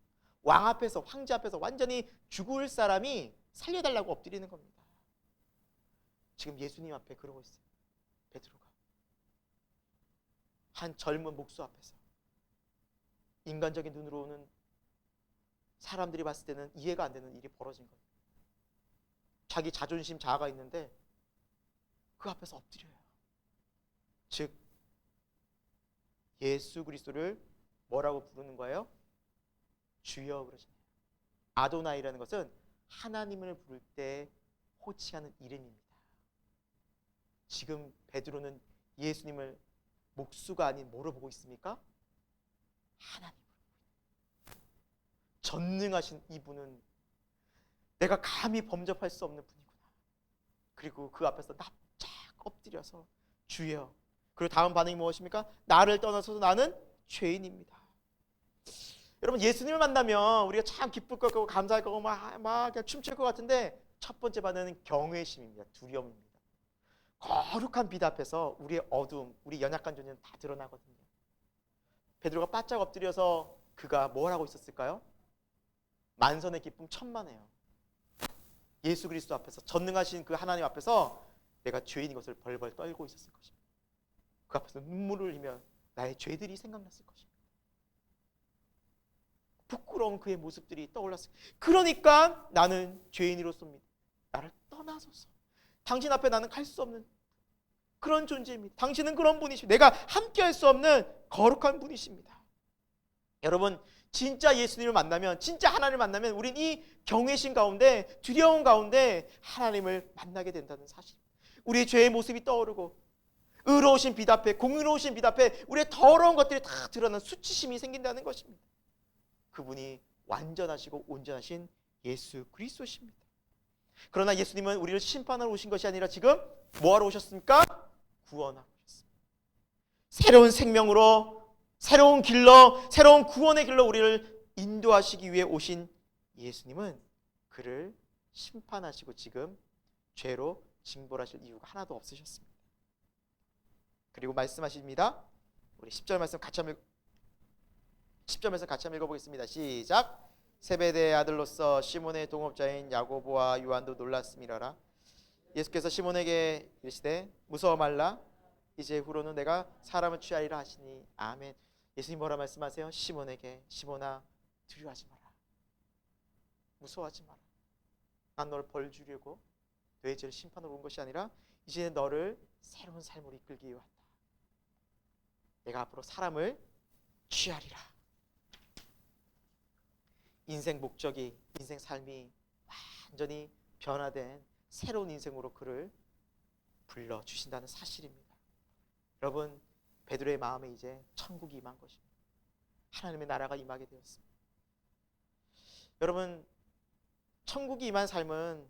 왕 앞에서, 황제 앞에서 완전히 죽을 사람이 살려달라고 엎드리는 겁니다. 지금 예수님 앞에 그러고 있어요. 베드로가 한 젊은 목수 앞에서 인간적인 눈으로는 사람들이 봤을 때는 이해가 안 되는 일이 벌어진 거예요. 자기 자존심 자아가 있는데 그 앞에서 엎드려요. 즉 예수 그리스도를 뭐라고 부르는 거예요? 주여 그러잖아요. 아도나이라는 것은 하나님을 부를 때 호칭하는 이름입니다. 지금 베드로는 예수님을 목수가 아닌 뭐로 보고 있습니까? 하나님으로. 전능하신 이분은 내가 감히 범접할 수 없는 분이구나. 그리고 그 앞에서 납작 엎드려서 주여. 그리고 다음 반응이 무엇입니까? 나를 떠나서도 나는 죄인입니다. 여러분, 예수님을 만나면 우리가 참 기쁠 것 같고 감사할 거고 막 그냥 춤출 것 같은데 첫 번째 반응은 경외심입니다. 두려움입니다. 거룩한 빛 앞에서 우리의 어두움, 우리 연약한 존재는 다 드러나거든요. 베드로가 바짝 엎드려서 그가 뭘 하고 있었을까요? 만선의 기쁨 천만에요. 예수 그리스도 앞에서, 전능하신 그 하나님 앞에서 내가 죄인인 것을 벌벌 떨고 있었을 것입니다. 그 앞에서 눈물을 흘리며 나의 죄들이 생각났을 것입니다. 부끄러운 그의 모습들이 떠올랐어요. 그러니까 나는 죄인으로서입니다. 나를 떠나소서. 당신 앞에 나는 갈 수 없는 그런 존재입니다. 당신은 그런 분이십니다. 내가 함께 할 수 없는 거룩한 분이십니다. 여러분, 진짜 예수님을 만나면, 진짜 하나님을 만나면 우린 이 경외심 가운데, 두려움 가운데 하나님을 만나게 된다는 사실. 우리의 죄의 모습이 떠오르고 의로우신 빛 앞에, 공의로우신 빛 앞에 우리의 더러운 것들이 다 드러나는 수치심이 생긴다는 것입니다. 그분이 완전하시고 온전하신 예수 그리스도십니다. 그러나 예수님은 우리를 심판하러 오신 것이 아니라 지금 뭐하러 오셨습니까? 구원하러 오셨습니다. 새로운 생명으로, 새로운 길로, 새로운 구원의 길로 우리를 인도하시기 위해 오신 예수님은 그를 심판하시고 지금 죄로 징벌하실 이유가 하나도 없으셨습니다. 그리고 말씀하십니다. 우리 10절 말씀 같이 한번 10절 말씀 같이 한번 읽어보겠습니다. 시작. 세베대의 아들로서 시몬의 동업자인 야고보와 요한도 놀랐음이라라. 예수께서 시몬에게 이르시되 무서워 말라. 이제 후로는 내가 사람을 취하리라 하시니. 아멘. 예수님 뭐라 말씀하세요? 시몬에게, 시몬아 두려워하지 마라. 무서워하지 마라. 난 너를 벌 주려고 너의 죄를 심판하러 온 것이 아니라 이제 너를 새로운 삶으로 이끌기 위해 왔다. 내가 앞으로 사람을 취하리라. 인생 목적이, 인생 삶이 완전히 변화된 새로운 인생으로 그를 불러주신다는 사실입니다. 여러분, 베드로의 마음에 이제 천국이 임한 것입니다. 하나님의 나라가 임하게 되었습니다. 여러분, 천국이 임한 삶은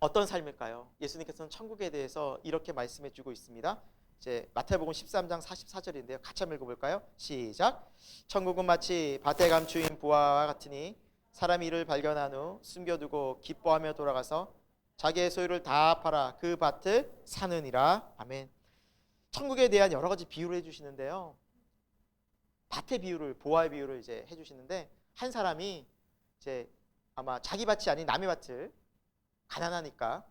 어떤 삶일까요? 예수님께서는 천국에 대해서 이렇게 말씀해 주고 있습니다. 이제 마태복음 13장 44절인데요. 같이 한번 읽어볼까요? 시작. 천국은 마치 밭에 감추인 부화와 같으니 사람이 이를 발견한 후 숨겨두고 기뻐하며 돌아가서 자기의 소유를 다 팔아 그 밭을 사느니라. 아멘. 천국에 대한 여러 가지 비유를 해주시는데요. 밭의 비유를, 보화의 비유를 이제 해주시는데, 한 사람이 이제 아마 자기 밭이 아닌 남의 밭을 가난하니까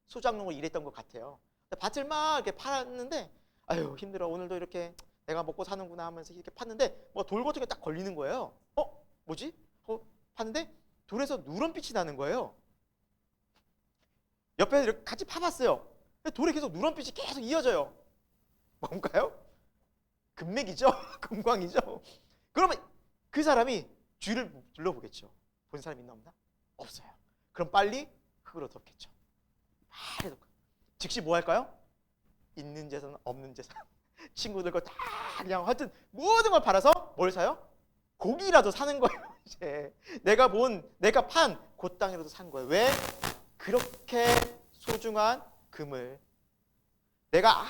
소작농으로 일했던 것 같아요. 밭을 막 이렇게 팔았는데, 아유 힘들어, 오늘도 이렇게 내가 먹고 사는구나 하면서 이렇게 팠는데 뭐 돌 같은 게 딱 걸리는 거예요. 뭐지? 팠는데 돌에서 누런빛이 나는 거예요. 옆에 이렇게 같이 파봤어요. 돌에 계속 누런빛이 계속 이어져요. 뭔가요? 금맥이죠? 금광이죠? 그러면 그 사람이 주위를 둘러보겠죠. 본 사람 있나 없나? 없어요. 그럼 빨리 흙으로 덮겠죠. 빨리 덮고. 즉시 뭐 할까요? 있는 재산, 없는 재산, 친구들 거 다 그냥 하여튼 모든 걸 팔아서 뭘 사요? 고기라도 사는 거예요. 이제 내가 판 그 땅이라도 산 거예요. 왜? 그렇게 소중한 금을 내가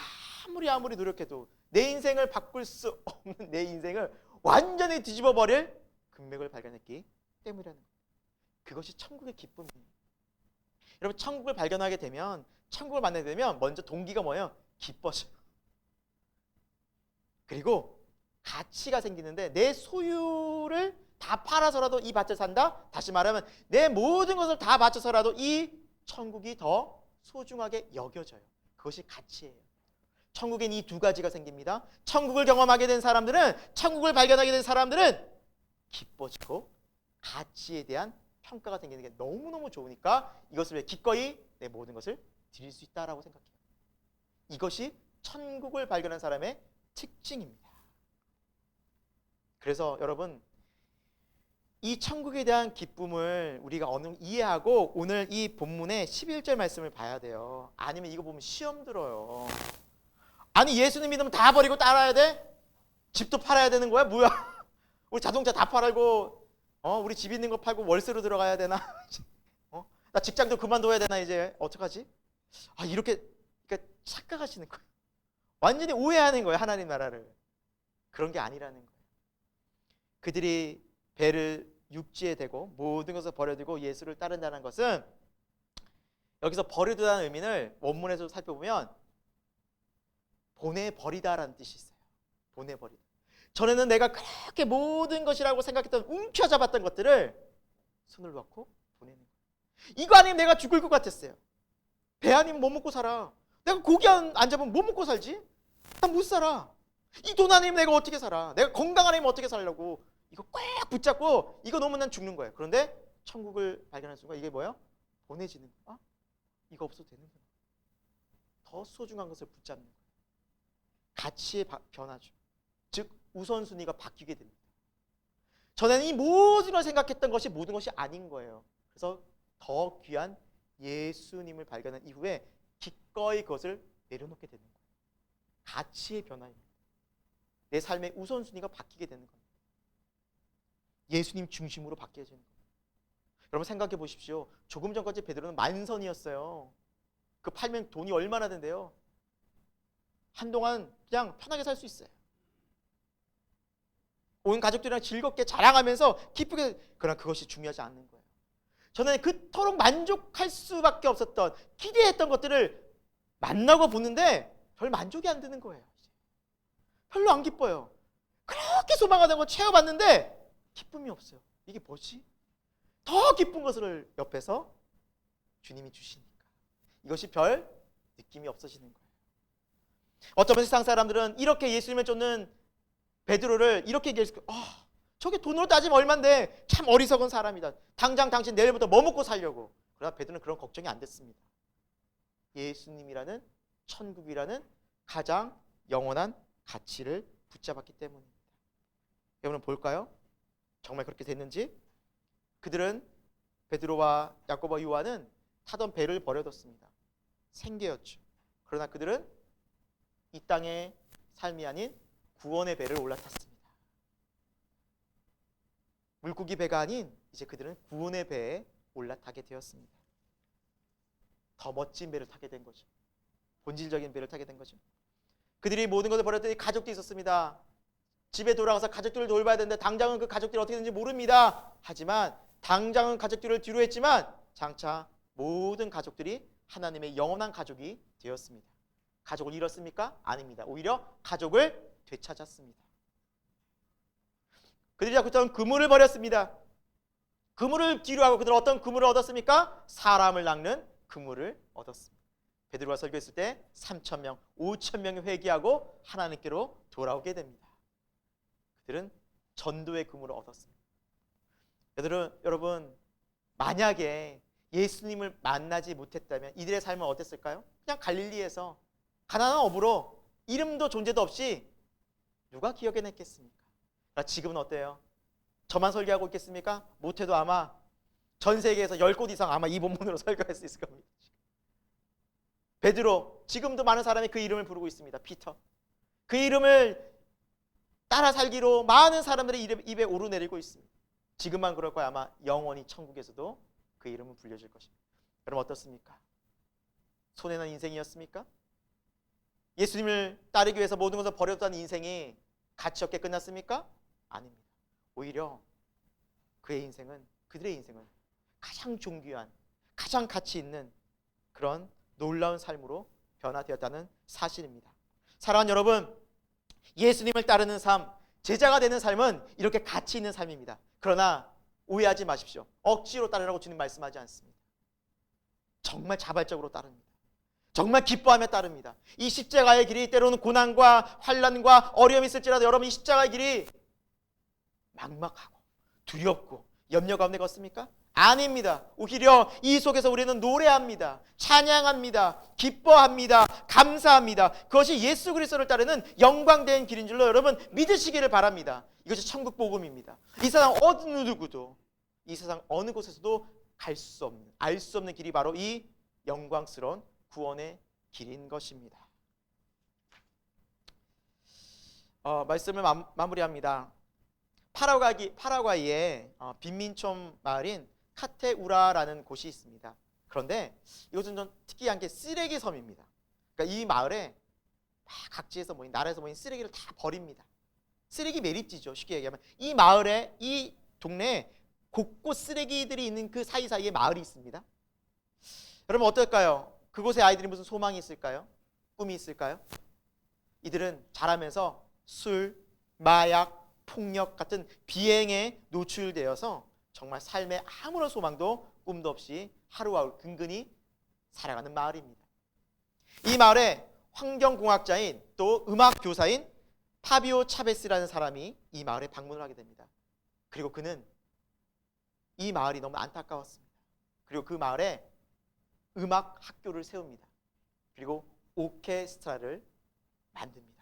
아무리 노력해도 내 인생을 바꿀 수 없는 내 인생을 완전히 뒤집어 버릴 금맥을 발견했기 때문이라는 거예요. 그것이 천국의 기쁨이에요. 여러분, 천국을 발견하게 되면, 천국을 만나게 되면 먼저 동기가 뭐예요? 기뻐져요. 그리고 가치가 생기는데, 내 소유를 다 팔아서라도 이 밭을 산다? 다시 말하면 내 모든 것을 다 바쳐서라도 이 천국이 더 소중하게 여겨져요. 그것이 가치예요. 천국엔 이 두 가지가 생깁니다. 천국을 경험하게 된 사람들은, 천국을 발견하게 된 사람들은 기뻐지고 가치에 대한 평가가 생기는 게 너무너무 좋으니까 이것을 왜 기꺼이 내 모든 것을 드릴 수 있다라고 생각해요. 이것이 천국을 발견한 사람의 특징입니다. 그래서 여러분, 이 천국에 대한 기쁨을 우리가 어느 정도 이해하고 오늘 이 본문의 11절 말씀을 봐야 돼요. 아니면 이거 보면 시험 들어요. 아니 예수님 믿으면 다 버리고 따라야 돼? 집도 팔아야 되는 거야? 뭐야? 우리 자동차 다 팔고 우리 집 있는 거 팔고 월세로 들어가야 되나? 나 직장도 그만둬야 되나 이제? 어떡하지? 이렇게 그러니까 착각하시는 거예요. 완전히 오해하는 거예요. 하나님 나라를. 그런 게 아니라는 거예요. 그들이 배를 육지에 대고 모든 것을 버려두고 예수를 따른다는 것은, 여기서 버려두다는 의미를 원문에서 살펴보면 보내버리다라는 뜻이 있어요. 보내버리다. 전에는 내가 그렇게 모든 것이라고 생각했던 움켜잡았던 것들을 손을 놓고 보내는 거예요. 이거 아니면 내가 죽을 것 같았어요. 배 아니면 못 먹고 살아. 내가 고기 안 잡으면 못 먹고 살지? 난 못 살아. 이 돈 아니면 내가 어떻게 살아? 내가 건강 아니면 어떻게 살려고? 이거 꽉 붙잡고 이거 놓으면 난 죽는 거예요. 그런데 천국을 발견한 순간 이게 뭐예요? 보내지는 거야. 이거 없어도 되는구나. 더 소중한 것을 붙잡는 거예요. 가치의 변화죠. 즉 우선순위가 바뀌게 됩니다. 전에는 이 모든 걸 생각했던 것이 모든 것이 아닌 거예요. 그래서 더 귀한 예수님을 발견한 이후에 기꺼이 그것을 내려놓게 되는 거예요. 가치의 변화입니다. 내 삶의 우선순위가 바뀌게 되는 겁니다. 예수님 중심으로 바뀌어지는 겁니다. 여러분 생각해 보십시오. 조금 전까지 베드로는 만선이었어요. 그 팔면 돈이 얼마나 된대요? 한동안 그냥 편하게 살 수 있어요. 온 가족들이랑 즐겁게 자랑하면서 기쁘게, 그러나 그것이 중요하지 않는 거예요. 저는 그토록 만족할 수밖에 없었던, 기대했던 것들을 만나고 보는데 별 만족이 안 드는 거예요. 별로 안 기뻐요. 그렇게 소망하던 거 채워봤는데 기쁨이 없어요. 이게 뭐지? 더 기쁜 것을 옆에서 주님이 주시니까 이것이 별 느낌이 없어지는 거예요. 어쩌면 세상 사람들은 이렇게 예수님을 쫓는 베드로를 이렇게 얘기했을 거예요. 저게 돈으로 따지면 얼만데 참 어리석은 사람이다. 당장 당신 내일부터 뭐 먹고 살려고. 그러나 베드로는 그런 걱정이 안 됐습니다. 예수님이라는, 천국이라는 가장 영원한 가치를 붙잡았기 때문입니다. 여러분 볼까요? 정말 그렇게 됐는지? 그들은, 베드로와 야고보와 요한은 타던 배를 버려뒀습니다. 생계였죠. 그러나 그들은 이 땅의 삶이 아닌 구원의 배를 올라탔습니다. 물고기 배가 아닌 이제 그들은 구원의 배에 올라타게 되었습니다. 더 멋진 배를 타게 된 거죠. 본질적인 배를 타게 된 거죠. 그들이 모든 것을 버렸더니 가족도 있었습니다. 집에 돌아가서 가족들을 돌봐야 되는데 당장은 그 가족들이 어떻게 되는지 모릅니다. 하지만 당장은 가족들을 뒤로 했지만 장차 모든 가족들이 하나님의 영원한 가족이 되었습니다. 가족을 잃었습니까? 아닙니다. 오히려 가족을 되찾았습니다. 그들이 자꾸 있던 그물을 버렸습니다. 그물을 뒤로 하고 그들은 어떤 그물을 얻었습니까? 사람을 낚는 그물을 얻었습니다. 베드로가 설교했을 때 3,000명, 5,000명이 회개하고 하나님께로 돌아오게 됩니다. 그들은 전도의 그물을 얻었습니다. 여러분 만약에 예수님을 만나지 못했다면 이들의 삶은 어땠을까요? 그냥 갈릴리에서 가난한 어부로 이름도 존재도 없이 누가 기억해냈겠습니까? 지금은 어때요? 저만 설교하고 있겠습니까? 못해도 아마 전 세계에서 10곳 이상 아마 이 본문으로 설교할 수 있을 겁니다. 베드로, 지금도 많은 사람이 그 이름을 부르고 있습니다. 피터. 그 이름을 따라 살기로 많은 사람들의 입에 오르내리고 있습니다. 지금만 그럴 거야. 아마 영원히 천국에서도 그 이름을 불려줄 것입니다. 여러분 어떻습니까? 손해난 인생이었습니까? 예수님을 따르기 위해서 모든 것을 버렸다는 인생이 가치 없게 끝났습니까? 아닙니다. 오히려 그들의 인생은 가장 존귀한, 가장 가치 있는 그런 놀라운 삶으로 변화되었다는 사실입니다. 사랑하는 여러분, 예수님을 따르는 삶, 제자가 되는 삶은 이렇게 가치 있는 삶입니다. 그러나 오해하지 마십시오. 억지로 따르라고 주님 말씀하지 않습니다. 정말 자발적으로 따릅니다. 정말 기뻐하며 따릅니다. 이 십자가의 길이 때로는 고난과 환난과 어려움이 있을지라도 여러분 이 십자가의 길이 막막하고 두렵고 염려 가운데 걷습니까? 아닙니다. 오히려 이 속에서 우리는 노래합니다. 찬양합니다. 기뻐합니다. 감사합니다. 그것이 예수 그리스도를 따르는 영광된 길인 줄로 여러분 믿으시기를 바랍니다. 이것이 천국 복음입니다. 이 세상 어느 누구도, 이 세상 어느 곳에서도 갈 수 없는, 알 수 없는 길이 바로 이 영광스러운 구원의 길인 것입니다. 말씀을 마무리합니다. 파라과이의 빈민촌 마을인 카테우라라는 곳이 있습니다. 그런데 이것은 좀 특이한 게 쓰레기 섬입니다. 그러니까 이 마을에 각지에서 모인, 나라에서 모인 쓰레기를 다 버립니다. 쓰레기 매립지죠. 쉽게 얘기하면 이 마을에, 이 동네에 곳곳 쓰레기들이 있는 그 사이사이에 마을이 있습니다. 여러분 어떨까요? 그곳에 아이들이 무슨 소망이 있을까요? 꿈이 있을까요? 이들은 자라면서 술, 마약, 폭력 같은 비행에 노출되어서 정말 삶에 아무런 소망도 꿈도 없이 하루하루 근근히 살아가는 마을입니다. 이 마을에 환경공학자인 또 음악교사인 파비오 차베스라는 사람이 이 마을에 방문을 하게 됩니다. 그리고 그는 이 마을이 너무 안타까웠습니다. 그리고 그 마을에 음악 학교를 세웁니다. 그리고 오케스트라를 만듭니다.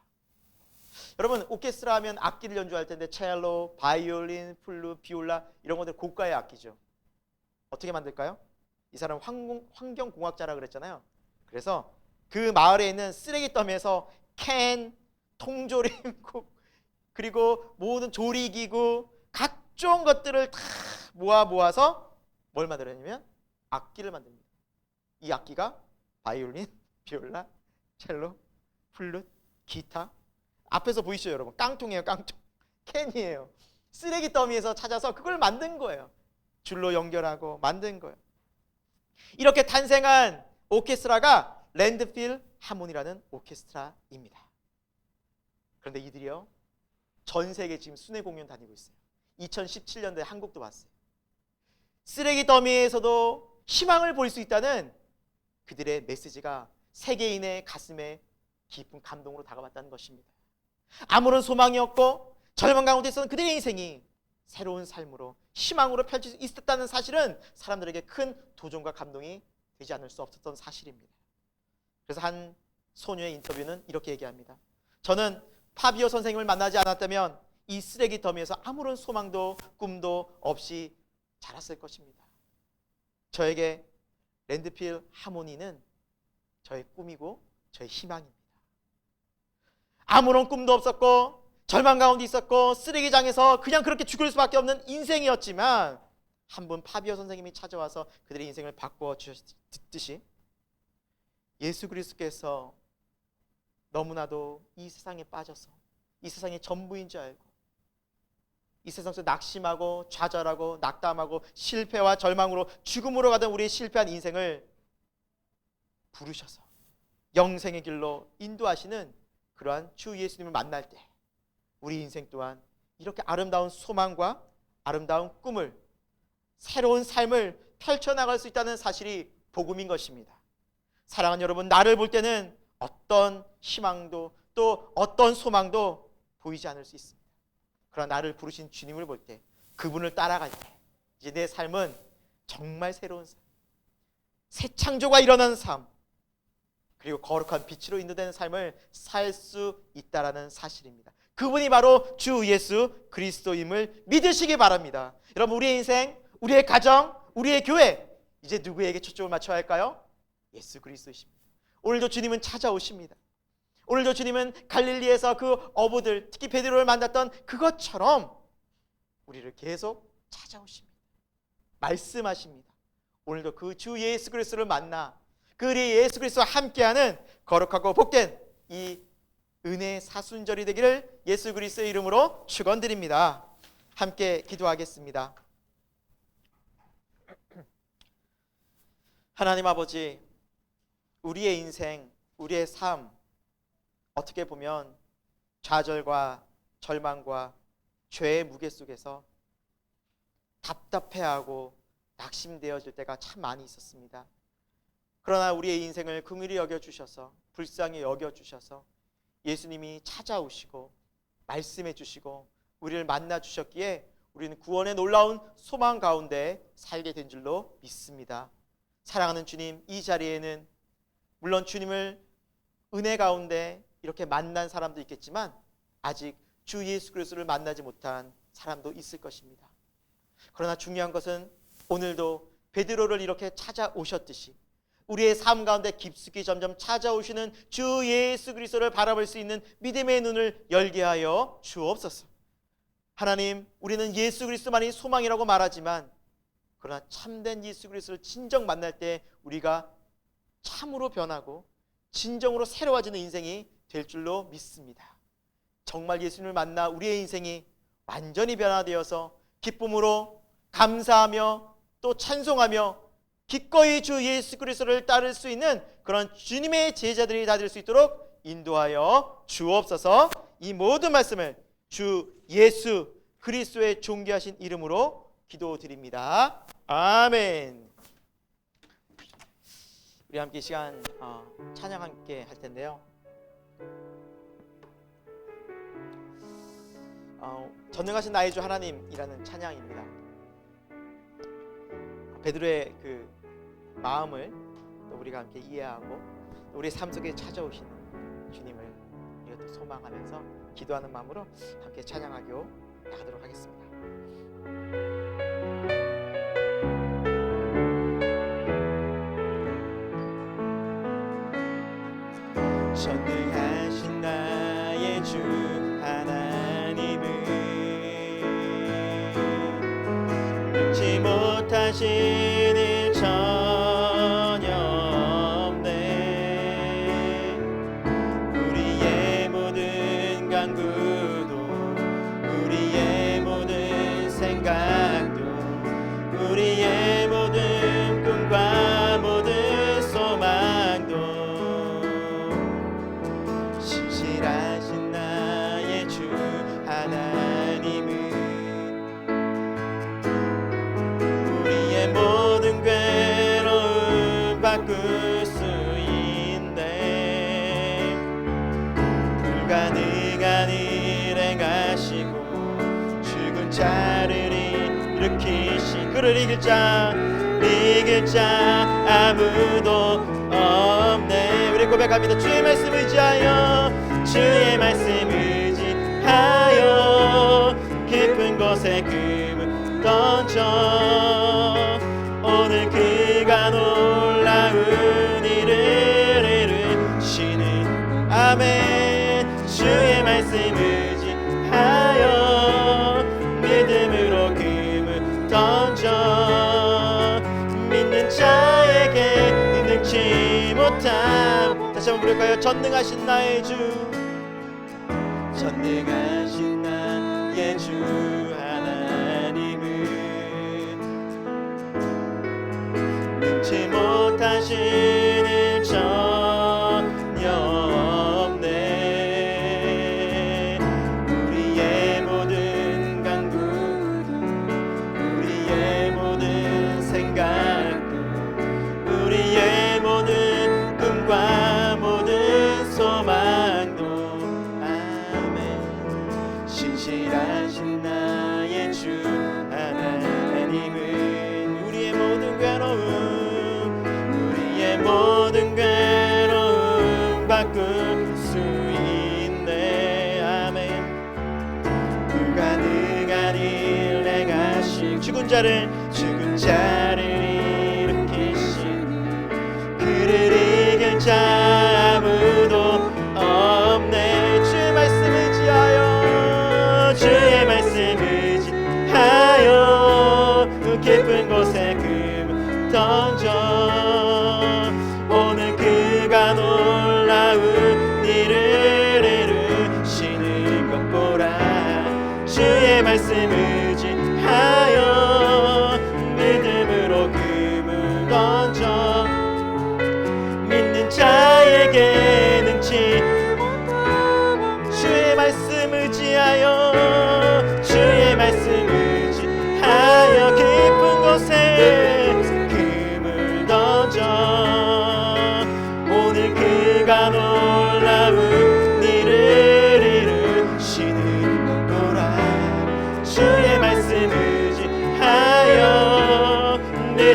여러분 오케스트라 하면 악기를 연주할 텐데 첼로, 바이올린, 플룻, 비올라 이런 것들 고가의 악기죠. 어떻게 만들까요? 이 사람 환경공학자라 그랬잖아요. 그래서 그 마을에 있는 쓰레기 더미에서 캔, 통조림, 그리고 모든 조리기구 각종 것들을 다 모아서 뭘 만들었냐면 악기를 만듭니다. 이 악기가 바이올린, 비올라, 첼로, 플룻, 기타. 앞에서 보이시죠 여러분? 깡통이에요. 깡통. 캔이에요. 쓰레기 더미에서 찾아서 그걸 만든 거예요. 줄로 연결하고 만든 거예요. 이렇게 탄생한 오케스트라가 랜드필 하모니라는 오케스트라입니다. 그런데 이들이요 전 세계 지금 순회 공연 다니고 있어요. 2017년도에 한국도 왔어요. 쓰레기 더미에서도 희망을 볼 수 있다는 그들의 메시지가 세계인의 가슴에 깊은 감동으로 다가왔다는 것입니다. 아무런 소망이 없고 절망 가운데 있었던 그들의 인생이 새로운 삶으로 희망으로 펼칠 수 있었다는 사실은 사람들에게 큰 도전과 감동이 되지 않을 수 없었던 사실입니다. 그래서 한 소녀의 인터뷰는 이렇게 얘기합니다. 저는 파비오 선생님을 만나지 않았다면 이 쓰레기 더미에서 아무런 소망도 꿈도 없이 자랐을 것입니다. 저에게 랜드필 하모니는 저의 꿈이고 저의 희망입니다. 아무런 꿈도 없었고 절망 가운데 있었고 쓰레기장에서 그냥 그렇게 죽을 수밖에 없는 인생이었지만 한 분 파비오 선생님이 찾아와서 그들의 인생을 바꾸어 주셨듯이 예수 그리스도께서 너무나도 이 세상에 빠져서 이 세상의 전부인 줄 알고 이 세상에서 낙심하고 좌절하고 낙담하고 실패와 절망으로 죽음으로 가던 우리의 실패한 인생을 부르셔서 영생의 길로 인도하시는 그러한 주 예수님을 만날 때 우리 인생 또한 이렇게 아름다운 소망과 아름다운 꿈을 새로운 삶을 펼쳐나갈 수 있다는 사실이 복음인 것입니다. 사랑하는 여러분, 나를 볼 때는 어떤 희망도 또 어떤 소망도 보이지 않을 수 있습니다. 그러나 나를 부르신 주님을 볼 때 그분을 따라갈 때 이제 내 삶은 정말 새로운 삶, 새 창조가 일어나는 삶, 그리고 거룩한 빛으로 인도되는 삶을 살 수 있다라는 사실입니다. 그분이 바로 주 예수 그리스도임을 믿으시기 바랍니다. 여러분 우리의 인생, 우리의 가정, 우리의 교회 이제 누구에게 초점을 맞춰야 할까요? 예수 그리스도이십니다. 오늘도 주님은 찾아오십니다. 오늘도 주님은 갈릴리에서 그 어부들 특히 베드로를 만났던 그것처럼 우리를 계속 찾아오십니다. 말씀하십니다. 오늘도 그 주 예수 그리스도를 만나 그 예수 그리스도와 함께하는 거룩하고 복된 이 은혜의 사순절이 되기를 예수 그리스도의 이름으로 축원드립니다. 함께 기도하겠습니다. 하나님 아버지, 우리의 인생, 우리의 삶 어떻게 보면 좌절과 절망과 죄의 무게 속에서 답답해하고 낙심되어질 때가 참 많이 있었습니다. 그러나 우리의 인생을 긍휼히 여겨주셔서 불쌍히 여겨주셔서 예수님이 찾아오시고 말씀해 주시고 우리를 만나 주셨기에 우리는 구원의 놀라운 소망 가운데 살게 된 줄로 믿습니다. 사랑하는 주님, 이 자리에는 물론 주님을 은혜 가운데 이렇게 만난 사람도 있겠지만 아직 주 예수 그리스도를 만나지 못한 사람도 있을 것입니다. 그러나 중요한 것은 오늘도 베드로를 이렇게 찾아오셨듯이 우리의 삶 가운데 깊숙이 점점 찾아오시는 주 예수 그리스도를 바라볼 수 있는 믿음의 눈을 열게 하여 주옵소서. 하나님, 우리는 예수 그리스도만이 소망이라고 말하지만 그러나 참된 예수 그리스도를 진정 만날 때 우리가 참으로 변하고 진정으로 새로워지는 인생이 될 줄로 믿습니다. 정말 예수님을 만나 우리의 인생이 완전히 변화되어서 기쁨으로 감사하며 또 찬송하며 기꺼이 주 예수 그리스도를 따를 수 있는 그런 주님의 제자들이 다 될 수 있도록 인도하여 주옵소서. 이 모든 말씀을 주 예수 그리스도의 존귀하신 이름으로 기도드립니다. 아멘. 우리 함께 이 시간 찬양 함께 할 텐데요. 전능하신 나의 주 하나님이라는 찬양입니다. 베드로의 그 마음을 또 우리가 함께 이해하고 우리 삶 속에 찾아오시는 주님을 우리가 또 소망하면서 기도하는 마음으로 함께 찬양하고 나가도록 하겠습니다. 전능하신 나의 주 하나님을 능치 못하신 일 전혀 없네. 우리의 모든 간구도 우리의 모든 생각도 우리의 모든 꿈과 모든 소망도 신실하신 나의 주 하나님은 우리의 모든 괴로움 바꿀 수 있네. 불가능한 일 행하시고 죽은 자를 일으키신 그를 이길 자 아무도 없네. 우리 고백합니다. 주의 말씀 의지하여 주의 말씀 의지하여 깊은 곳에 금을 던져 오늘 그가 놀라운 일을 이루시는 아멘. 주의 말씀 의지하여 믿음으로 금을 던져 믿는 자에게 능치 못함. 다시 한번 부를까요? 전능하신 나의 주 전능하신 나의 주 하나님은 능치 못하신 일 전혀 없네. 우리의 모든 간구 우리의 모든 생각도 우리의 모든 꿈과 모든 소망도 아멘. 신실하신 나의 주 하나님은 우리의 모든 괴로움 우리의 모든 괴로움 바꿀 수 있네. 아멘. 불가능한 일 행하신 죽은 자를 일으키신 그를 이길 자 아무도 없네. 주의 말씀 의지하여 주의 말씀 의지하여 깊은 곳에 금을 던져 오늘 그가 놀라운 일을 이루시는 것 보라. 주의 말씀 의지하여 믿음으로 금을 던져 믿는 자에게 능치 주의 말씀 의지하여 주의 말씀 의지하여 깊은 곳에 금을 던져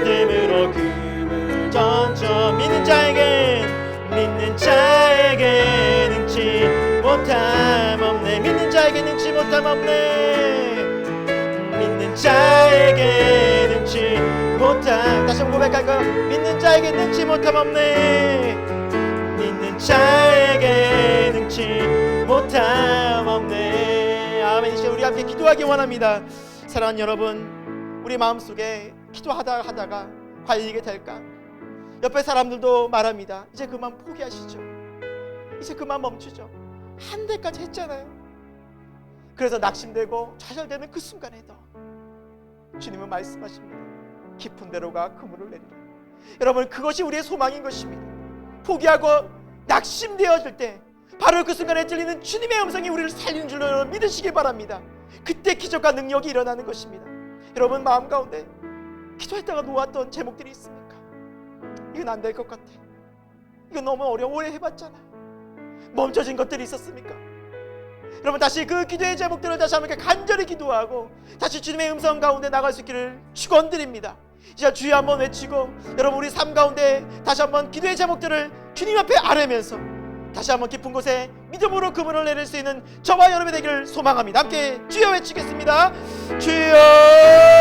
믿음으로 금을 던져 믿는 자에게 능치 못함 없네. 믿는 자에게 능치 못함 없네. 믿는 자에게 능치 못함. 다시 한번 고백할까요? 믿는 자에게 능치 못함 없네. 믿는 자에게 능치 못함 없네. 아멘. 이제 우리 함께 기도하기 원합니다. 사랑하는 여러분, 우리 마음속에 기도하다가 과연 이게 될까? 옆에 사람들도 말합니다. 이제 그만 포기하시죠. 이제 그만 멈추죠. 한 대까지 했잖아요. 그래서 낙심되고 좌절되는 그 순간에도 주님은 말씀하십니다. 깊은 데로가 그물을 내리라. 여러분, 그것이 우리의 소망인 것입니다. 포기하고 낙심되어질 때 바로 그 순간에 들리는 주님의 음성이 우리를 살리는 줄로 여러분 믿으시기 바랍니다. 그때 기적과 능력이 일어나는 것입니다. 여러분, 마음 가운데 기도했다가 놓았던 제목들이 있습니까? 이건 안 될 것 같아. 이건 너무 어려워. 오래 해봤잖아. 멈춰진 것들이 있었습니까? 여러분, 다시 그 기도의 제목들을 다시 한번 간절히 기도하고 다시 주님의 음성 가운데 나갈 수 있기를 축원드립니다. 이제 주여 한번 외치고 여러분, 우리 삶 가운데 다시 한번 기도의 제목들을 주님 앞에 아뢰면서 다시 한번 깊은 곳에 믿음으로 그물을 내릴 수 있는 저와 여러분이 되기를 소망합니다. 함께 주여 외치겠습니다.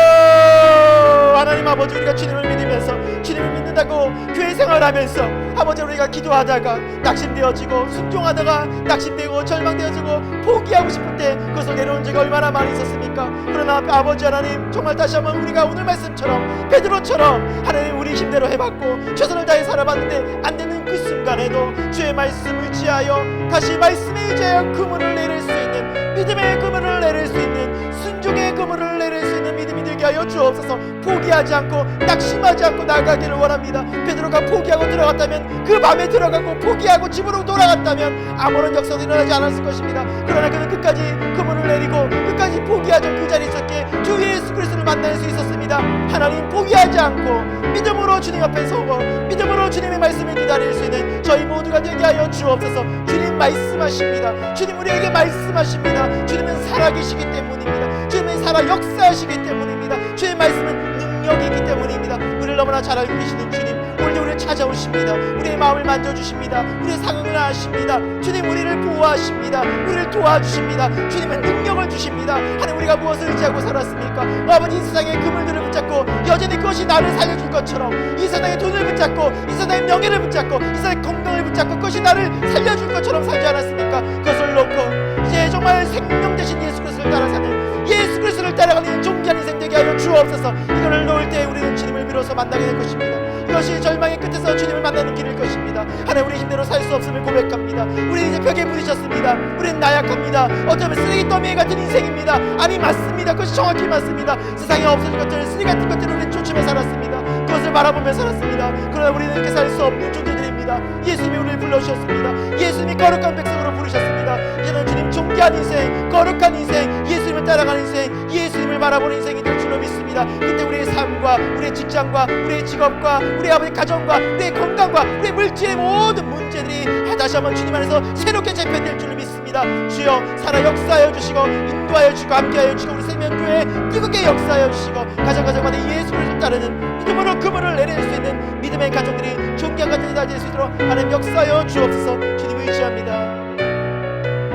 주여. 하나님 아버지, 우리가 주님을 믿으면서 주님을 믿는다고 교회 생활하면서 아버지, 우리가 기도하다가 낙심되어지고 순종하다가 낙심되고 절망되어지고 포기하고 싶을 때 그것을 내려온 적이 얼마나 많이 있었습니까? 그러나 아버지 하나님, 정말 다시 한번 우리가 오늘 말씀처럼 베드로처럼 하나님 우리 힘대로 해봤고 최선을 다해 살아봤는데 안 되는 그 순간에도 주의 말씀 의지하여 다시 말씀에 의지하여 그물을 내릴 수 있는 믿음의 그물을 내릴 수 있는 순종의 그물을 내릴 수 있는 믿음이 되게 하여 주옵소서. 포기하지 않고 낙심하지 않고 나가기를 원합니다. 베드로가 포기하고 들어갔다면 그 밤에 들어가고 포기하고 집으로 돌아갔다면 아무런 역사도 일어나지 않았을 것입니다. 그러나 그는 끝까지 그물을 내리고 끝까지 포기하지 않고 그 자리에 있었기에 주 예수 그리스도를 만날 수 있었습니다. 하나님, 포기하지 않고 믿음으로 주님 앞에 서고 믿음으로 주님의 말씀을 기다릴 수 있는 저희 모두가 되게 하여 주옵소서. 주님 말씀하십니다. 주님 우리에게 말씀하십니다. 주님은 살아계시기 때문입니다. 주님은 살아 역사하시기 때문입니다. 주의 말씀은 능력이기 때문입니다. 우리를 너무나 잘 알고 계시는 주님, 오늘도 우리를 찾아오십니다. 우리의 마음을 만져주십니다. 우리의 상황을 아십니다. 주님, 우리를 보호하십니다. 우리를 도와주십니다. 주님은 능력을 주십니다. 하나님, 우리가 무엇을 의지하고 살았습니까? 아버지, 이 세상의 그물들을 붙잡고 여전히 그것이 나를 살려줄 것처럼 이 세상의 돈을 붙잡고 이 세상의 명예를 붙잡고 이 세상의 건강을 붙잡고 그것이 나를 살려줄 것처럼 살지 않았습니까? 그것을 놓고 이제 정말 생명 되신 예수 그리스도를 따라 사는, 예수 그리스도를 따라가는 존귀한 인생 되게 하여 주옵소서. 이거를 놓을 때 우리는 주님을 비로소 만나게 될 것입니다. 이것이 절망의 끝에서 주님을 만나는 길일 것입니다. 하나님, 우리 힘대로 살 수 없음을 고백합니다. 우리 이제 벽에 부딪혔습니다. 우리는 나약합니다. 어쩌면 쓰레기 더미 같은 인생입니다. 아니, 맞습니다. 그것이 정확히 맞습니다. 세상에 없어진 것들, 쓰레기 같은 것들을 우리는 쫓으며 살았습니다. 그것을 바라보며 살았습니다. 그러나 우리는 이렇게 살 수 없는 존재들입니다. 예수님이 우리를 불러주셨습니다. 예수님이 거룩한 백성으로 부르셨습니다. 이제는 주님 존귀한 인생, 거룩한 인생, 예수님을 따라가는 인생, 예수님을 바라보는 인생이 될 줄로 믿습니다. 그때 우리의 삶과 우리의 직장과 우리의 직업과 우리의 아버지 가정과 우리의 건강과 우리의 물질의 모든 문제들이 다시 한번 주님 안에서 새롭게 재편될 줄로 믿습니다. 주여, 살아 역사하여 주시고 인도하여 주시고 함께하여 주시고 우리 생명교회에 뜨겁게 역사하여 주시고 가정가정마다 예수 그리스도를 따르는 믿음으로 그물을 내릴 수 있는 믿음의 가정들이 존귀한 가정이 다 될 수 있도록 하나님 역사하여 주옵소서. 주님 의지합니다.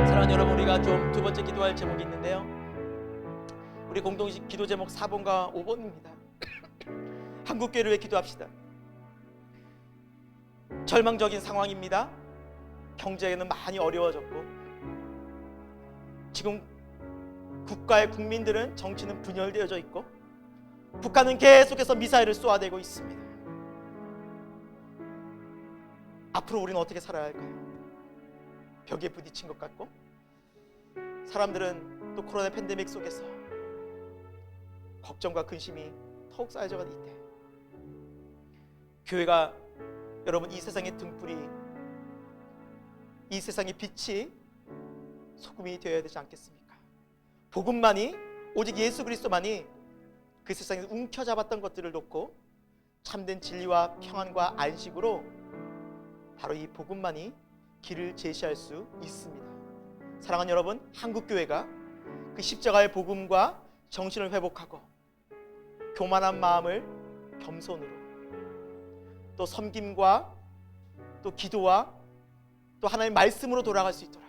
사랑하는 여러분, 우리가 좀 두 번째 기도할 제목이 있는데요, 우리 공동식 기도 제목 4번과 5번입니다. 한국교회를 위해 기도합시다. 절망적인 상황입니다. 경제는 많이 어려워졌고 지금 국가의 국민들은 정치는 분열되어져 있고 북한은 계속해서 미사일을 쏘아대고 있습니다. 앞으로 우리는 어떻게 살아야 할까요? 벽에 부딪힌 것 같고 사람들은 또 코로나 팬데믹 속에서 걱정과 근심이 더욱 쌓여져가는 이때 교회가 여러분 이 세상의 등불이 이 세상의 빛이 소금이 되어야 되지 않겠습니까? 복음만이 오직 예수 그리스도만이 그 세상에서 움켜잡았던 것들을 놓고 참된 진리와 평안과 안식으로 바로 이 복음만이 길을 제시할 수 있습니다. 사랑하는 여러분, 한국교회가 그 십자가의 복음과 정신을 회복하고 교만한 마음을 겸손으로, 또 섬김과 또 기도와 또 하나님의 말씀으로 돌아갈 수 있도록,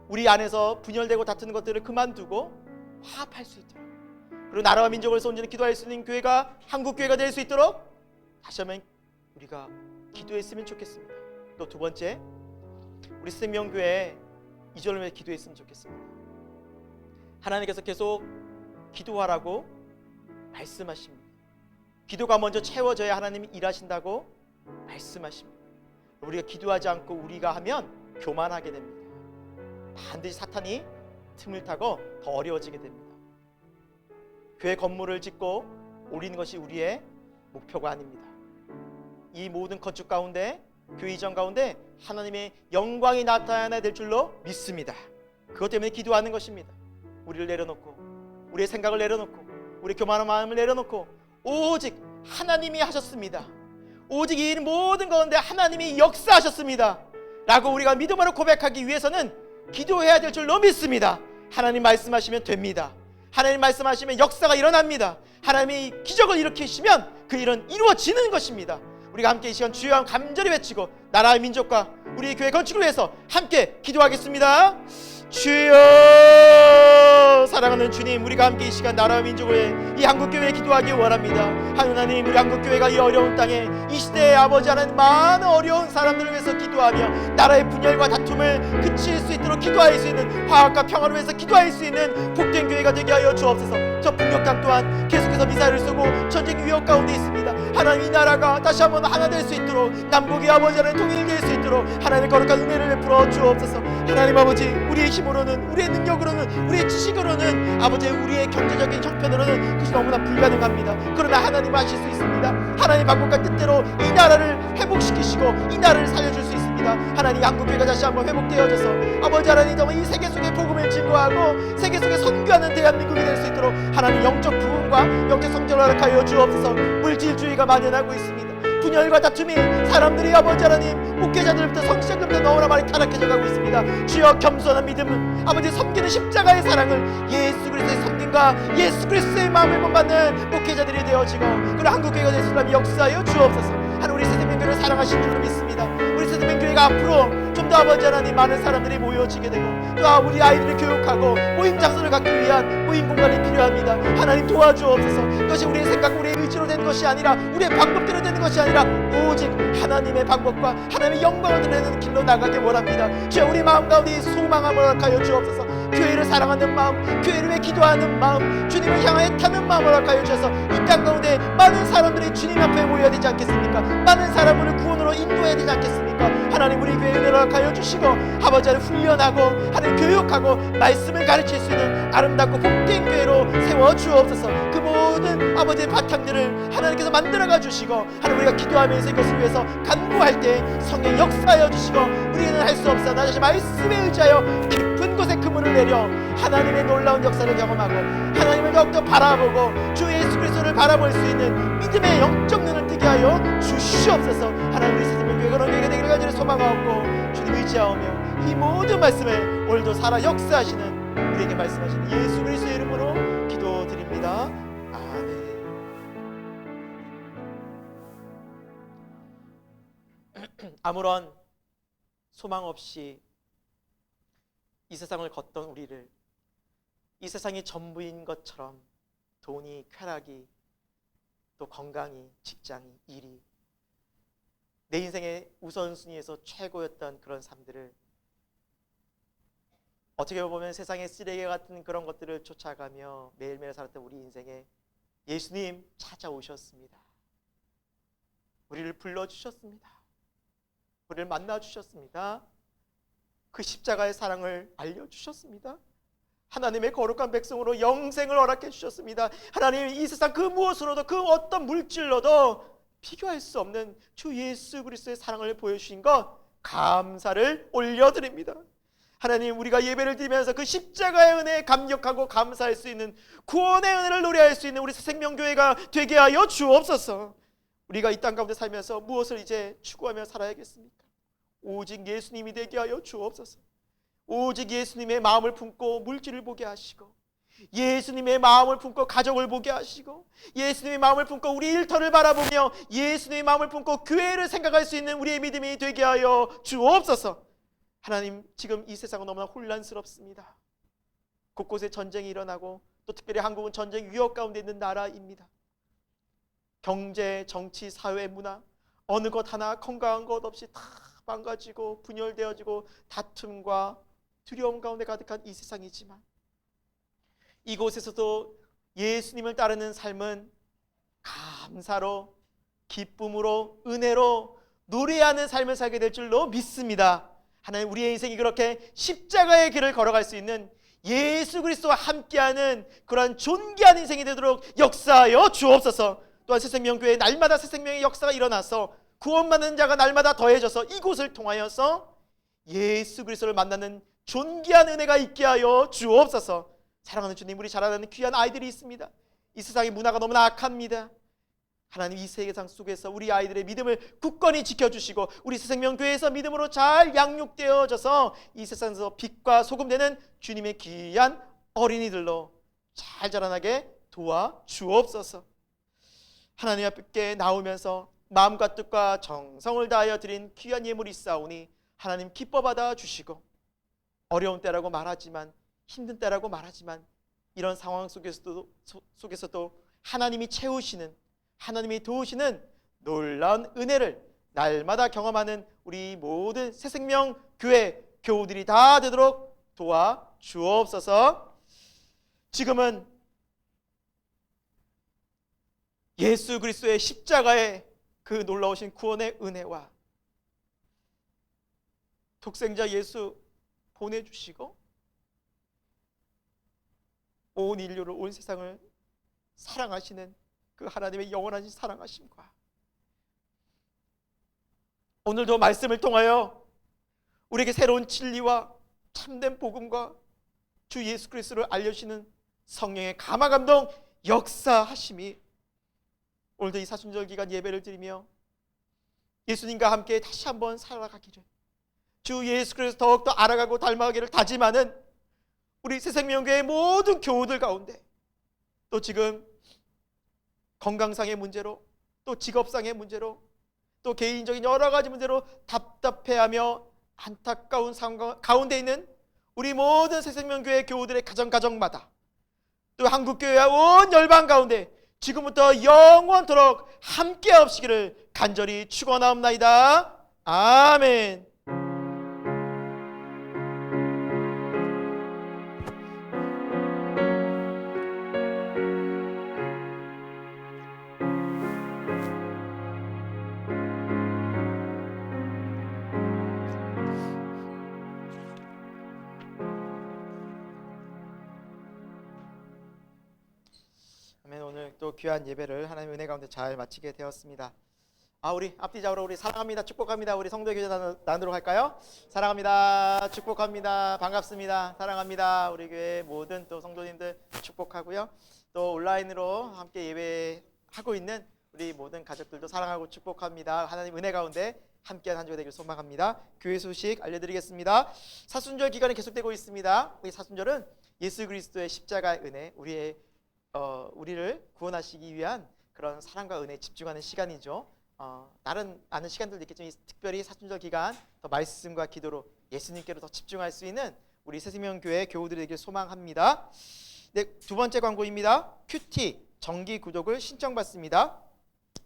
우리 안에서 분열되고 다투는 것들을 그만두고 화합할 수 있도록, 그리고 나라와 민족을 위해서 온전히 기도할 수 있는 교회가 한국교회가 될 수 있도록 다시 한번 우리가 기도했으면 좋겠습니다. 또 두 번째, 우리 생명교회 이전을 위해 기도했으면 좋겠습니다. 하나님께서 계속 기도하라고 말씀하십니다. 기도가 먼저 채워져야 하나님이 일하신다고 말씀하십니다. 우리가 기도하지 않고 우리가 하면 교만하게 됩니다. 반드시 사탄이 틈을 타고 더 어려워지게 됩니다. 교회 건물을 짓고 올리는 것이 우리의 목표가 아닙니다. 이 모든 건축 가운데, 교회 이전 가운데 하나님의 영광이 나타나야 될 줄로 믿습니다. 그것 때문에 기도하는 것입니다. 우리를 내려놓고, 우리의 생각을 내려놓고, 우리의 교만한 마음을 내려놓고 오직 하나님이 하셨습니다. 오직 이 모든 가운데 하나님이 역사하셨습니다 라고 우리가 믿음으로 고백하기 위해서는 기도해야 될 줄로 믿습니다. 하나님 말씀하시면 됩니다. 하나님 말씀하시면 역사가 일어납니다. 하나님이 기적을 일으키시면 그 일은 이루어지는 것입니다. 우리가 함께 이 시간 주여 간절히 외치고 나라의 민족과 우리 교회 건축을 위해서 함께 기도하겠습니다. 주여, 사랑하는 주님, 우리가 함께 이 시간 나라와 민족을 위해 이 한국교회에 기도하기 원합니다. 하나님, 우리 한국교회가 이 어려운 땅에 이 시대에 아버지 하나님 많은 어려운 사람들을 위해서 기도하며 나라의 분열과 다툼을 그칠 수 있도록 기도할 수 있는, 화합과 평화를 위해서 기도할 수 있는 복된 교회가 되게 하여 주옵소서. 저 북녘 땅 또한 계속해서 미사일을 쏘고 전쟁 위협 가운데 있습니다. 하나님, 이 나라가 다시 한번 하나 될 수 있도록, 남북이 아버지 하나님 통일될 수 있도록 하나님의 거룩한 은혜를 베풀어 주옵소서. 하나님 아버지, 우리의 힘으로는, 우리의 능력으로는, 우리의 지식으로는, 아버지 우리의 경제적인 형편으로는 그것이 너무나 불가능합니다. 그러나 하나님 하실 수 있습니다. 하나님 방법과 뜻대로 이 나라를 회복시키시고 이 나라를 살려줄 수 있습니다. 하나님, 한국교회가 다시 한번 회복되어져서 아버지 하나님 정말 이 세계 속에 복음을 증거하고 세계 속에 선교하는 대한민국이 될 수 있도록 하나님 영적 부흥과 영적 성장을 허락하여 주옵소서. 물질주의가 만연하고 있습니다. 분열과 다툼이 사람들이 아버지 하나님 목회자들부터 성시자들부터 너무나 많이 타락해져 가고 있습니다. 주여, 겸손한 믿음은 아버지 섬기는 십자가의 사랑을 예수 그리스도의 섬김과 예수 그리스도의 마음을 본받는 목회자들이 되어지고 그리고 한국교회가 될 수 있는 역사하여 주옵소서. 하나님, 우리 세대명교회를 사랑하신 줄로 믿습니다. 우리 세대명교회가 앞으로 좀 더 아버지 하나님 많은 사람들이 모여지게 되고 또 우리 아이들을 교육하고 모임 장소를 갖기 위한 모임 공간이 필요합니다. 하나님 도와주옵소서. 그것이 우리의 생각, 우리의 의지로 되는 것이 아니라 우리의 방법대로 되는 것이 아니라 오직 하나님의 방법과 하나님의 영광을 드러내는 길로 나가길 원합니다. 주여, 우리 마음 가운데 소망함을 허락하여 주옵소서. 교회를 사랑하는 마음, 교회를 위해 기도하는 마음, 주님을 향하여 타는 마음을 허락하여 주셔서 이 땅 가운데 많은 사람들이 주님 앞에 모여야 되지 않겠습니까? 많은 사람을 구원으로 인도해야 되지 않겠습니까? 하나님, 우리 교회를 허락하여 주시고 아버지를 훈련하고 하나님 교육하고 말씀을 가르칠 수 있는 아름답고 복된 교회로 세워 주옵소서. 그 모든 아버지의 바탕들을 하나님께서 만들어가 주시고 하나님, 우리가 기도하면서 이것을 위해서 간구할 때 성령 역사하여 주시고 우리는 할 수 없어 나 자신 말씀에 의지하여 깊은 곳에 그물을 내려 하나님의 놀라운 역사를 경험하고 하나님을 더욱더 바라보고 주 예수 그리스도를 바라볼 수 있는 믿음의 영적 눈을 뜨게 하여 주시옵소서. 하나님, 우리 세상의 교회가 그런 교회가 되기를 간절히 소망하옵고 주님 의지하오며 이 모든 말씀을 오늘도 살아 역사하시는 우리에게 말씀하시는 예수 그리스도의 이름으로 기도드립니다. 아멘. 아무런 소망 없이 이 세상을 걷던 우리를 이 세상이 전부인 것처럼 돈이, 쾌락이, 또 건강이, 직장이, 일이 내 인생의 우선순위에서 최고였던 그런 삶들을 어떻게 보면 세상의 쓰레기 같은 그런 것들을 쫓아가며 매일매일 살았던 우리 인생에 예수님 찾아오셨습니다. 우리를 불러주셨습니다. 우리를 만나주셨습니다. 그 십자가의 사랑을 알려주셨습니다. 하나님의 거룩한 백성으로 영생을 허락해 주셨습니다. 하나님, 이 세상 그 무엇으로도 그 어떤 물질로도 비교할 수 없는 주 예수 그리스도의 사랑을 보여주신 것 감사를 올려드립니다. 하나님, 우리가 예배를 드리면서 그 십자가의 은혜에 감격하고 감사할 수 있는 구원의 은혜를 노래할 수 있는 우리 생명교회가 되게 하여 주옵소서. 우리가 이 땅 가운데 살면서 무엇을 이제 추구하며 살아야겠습니까? 오직 예수님이 되게 하여 주옵소서. 오직 예수님의 마음을 품고 물질을 보게 하시고 예수님의 마음을 품고 가족을 보게 하시고, 예수님의 마음을 품고 우리 일터를 바라보며 예수님의 마음을 품고 교회를 생각할 수 있는 우리의 믿음이 되게 하여 주옵소서. 하나님, 지금 이 세상은 너무나 혼란스럽습니다. 곳곳에 전쟁이 일어나고, 또 특별히 한국은 전쟁 위협 가운데 있는 나라입니다. 경제, 정치, 사회, 문화 어느 것 하나 건강한 것 없이 다 망가지고 분열되어지고 다툼과 두려움 가운데 가득한 이 세상이지만, 이곳에서도 예수님을 따르는 삶은 감사로, 기쁨으로, 은혜로 노래하는 삶을 살게 될 줄로 믿습니다. 하나님, 우리의 인생이 그렇게 십자가의 길을 걸어갈 수 있는, 예수 그리스도와 함께하는 그러한 존귀한 인생이 되도록 역사하여 주옵소서. 또한 새생명교회 날마다 새생명의 역사가 일어나서 구원받는 자가 날마다 더해져서 이곳을 통하여서 예수 그리스도를 만나는 존귀한 은혜가 있게 하여 주옵소서. 사랑하는 주님, 우리 자라나는 귀한 아이들이 있습니다. 이 세상의 문화가 너무나 악합니다. 하나님, 이 세계상 속에서 우리 아이들의 믿음을 굳건히 지켜주시고, 우리 새생명교회에서 믿음으로 잘 양육되어져서 이 세상에서 빛과 소금 되는 주님의 귀한 어린이들로 잘 자라나게 도와 주옵소서. 하나님 앞에 나오면서 마음과 뜻과 정성을 다하여 드린 귀한 예물이 있사오니 하나님 기뻐 받아 주시고, 어려운 때라고 말하지만, 힘든 때라고 말하지만, 이런 상황 속에서도 하나님이 채우시는, 하나님이 도우시는 놀라운 은혜를 날마다 경험하는 우리 모든 새생명 교회 교우들이 다 되도록 도와 주옵소서. 지금은 예수 그리스도의 십자가의 그 놀라우신 구원의 은혜와 독생자 예수 보내주시고 온 인류를, 온 세상을 사랑하시는 그 하나님의 영원하신 사랑하심과, 오늘도 말씀을 통하여 우리에게 새로운 진리와 참된 복음과 주 예수 그리스도를 알려주시는 성령의 감화감동 역사하심이 오늘도 이 사순절 기간 예배를 드리며 예수님과 함께 다시 한번 살아가기를, 주 예수 그리스도 더욱더 알아가고 닮아가기를 다짐하는 우리 새생명교회의 모든 교우들 가운데, 또 지금 건강상의 문제로, 또 직업상의 문제로, 또 개인적인 여러 가지 문제로 답답해하며 안타까운 상황 가운데 있는 우리 모든 새생명교회 교우들의 가정마다, 또 한국교회와 온 열방 가운데 지금부터 영원토록 함께 하시기를 간절히 축원하옵나이다. 아멘. 오늘 또 귀한 예배를 하나님의 은혜 가운데 잘 마치게 되었습니다. 우리 앞뒤적으로 우리 사랑합니다, 축복합니다, 우리 성도의 교제 나누도록 할까요? 사랑합니다, 축복합니다, 반갑습니다, 사랑합니다. 우리 교회 모든 또 성도님들 축복하고요. 또 온라인으로 함께 예배하고 있는 우리 모든 가족들도 사랑하고 축복합니다. 하나님 은혜 가운데 함께한 한 주가 되길 소망합니다. 교회 소식 알려드리겠습니다. 사순절 기간이 계속되고 있습니다. 이 사순절은 예수 그리스도의 십자가의 은혜, 우리를 구원하시기 위한 그런 사랑과 은혜에 집중하는 시간이죠. 다른 많은 시간들도 있겠지만 특별히 사순절 기간 더 말씀과 기도로 예수님께로 더 집중할 수 있는 우리 새생명교회 교우들이 되길 소망합니다. 네, 두 번째 광고입니다. 큐티 정기 구독을 신청받습니다.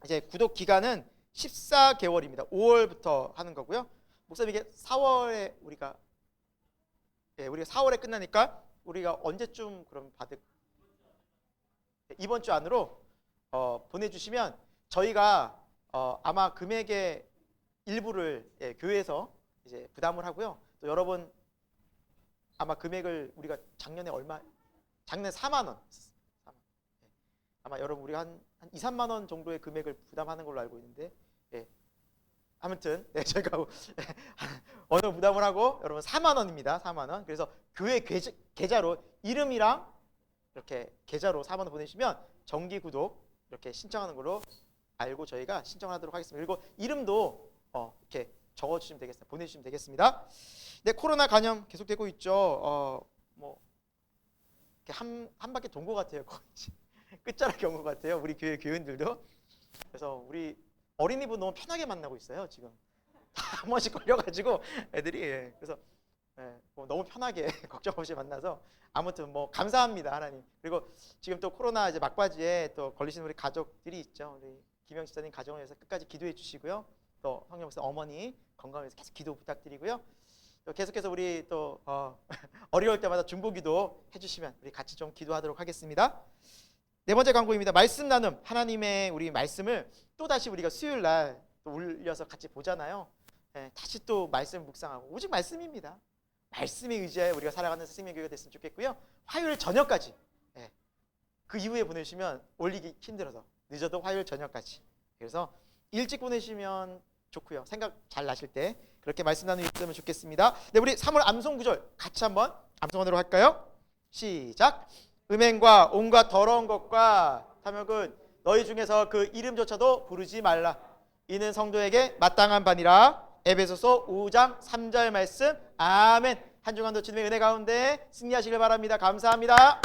이제 구독 기간은 14개월입니다. 5월부터 하는 거고요. 목사님, 이게 4월에 우리가 4월에 끝나니까 우리가 언제쯤 그럼 이번 주 안으로 보내주시면 저희가 아마 금액의 일부를 교회에서 이제 부담을 하고요. 또 여러분 아마 금액을 우리가 작년에 4만 원, 아마 여러분 우리가 한 2, 3만 원 정도의 금액을 부담하는 걸로 알고 있는데, 아무튼 저희가 어느 부담을 하고 여러분 4만 원입니다. 4만 원. 그래서 교회 계좌로 이름이랑 이렇게 계좌로 4만 원 보내주시면 정기 구독 이렇게 신청하는 걸로 알고 저희가 신청하도록 하겠습니다. 그리고 이름도 이렇게 적어주시면 되겠습니다. 보내주시면 되겠습니다. 네, 코로나 감염 계속되고 있죠. 한 바퀴 돈 것 같아요. 거의 끝자락에 온 것 같아요. 우리 교회 교인들도. 그래서 우리 어린이분 너무 편하게 만나고 있어요. 지금 다 한 번씩 걸려가지고 애들이 그래서 뭐 너무 편하게 걱정 없이 만나서 아무튼 뭐 감사합니다 하나님. 그리고 지금 또 코로나 이제 막바지에 또 걸리신 우리 가족들이 있죠. 우리 김영 집사님 가정을 위해서 끝까지 기도해 주시고요. 또 성령 목사 어머니 건강을 위해서 계속 기도 부탁드리고요. 또 계속해서 우리 또 어려울 때마다 중보기도 해주시면 우리 같이 좀 기도하도록 하겠습니다. 네 번째 광고입니다. 말씀 나눔. 하나님의 우리 말씀을 또 다시 우리가 수요일 날 또 올려서 같이 보잖아요. 다시 또 말씀 묵상하고 오직 말씀입니다. 말씀에 의지하여 우리가 살아가는 생명 교회가 됐으면 좋겠고요. 화요일 저녁까지 그 이후에 보내시면 올리기 힘들어서 늦어도 화요일 저녁까지. 그래서 일찍 보내시면 좋고요. 생각 잘 나실 때 그렇게 말씀 나누면 있으면 좋겠습니다. 네, 우리 3월 암송 구절 같이 한번 암송하도록 할까요? 시작. 음행과 온갖 더러운 것과 탐욕은 너희 중에서 그 이름조차도 부르지 말라. 이는 성도에게 마땅한 바니라. 에베소서 5장 3절 말씀. 아멘. 한 주간도 주님의 은혜 가운데 승리하시길 바랍니다. 감사합니다.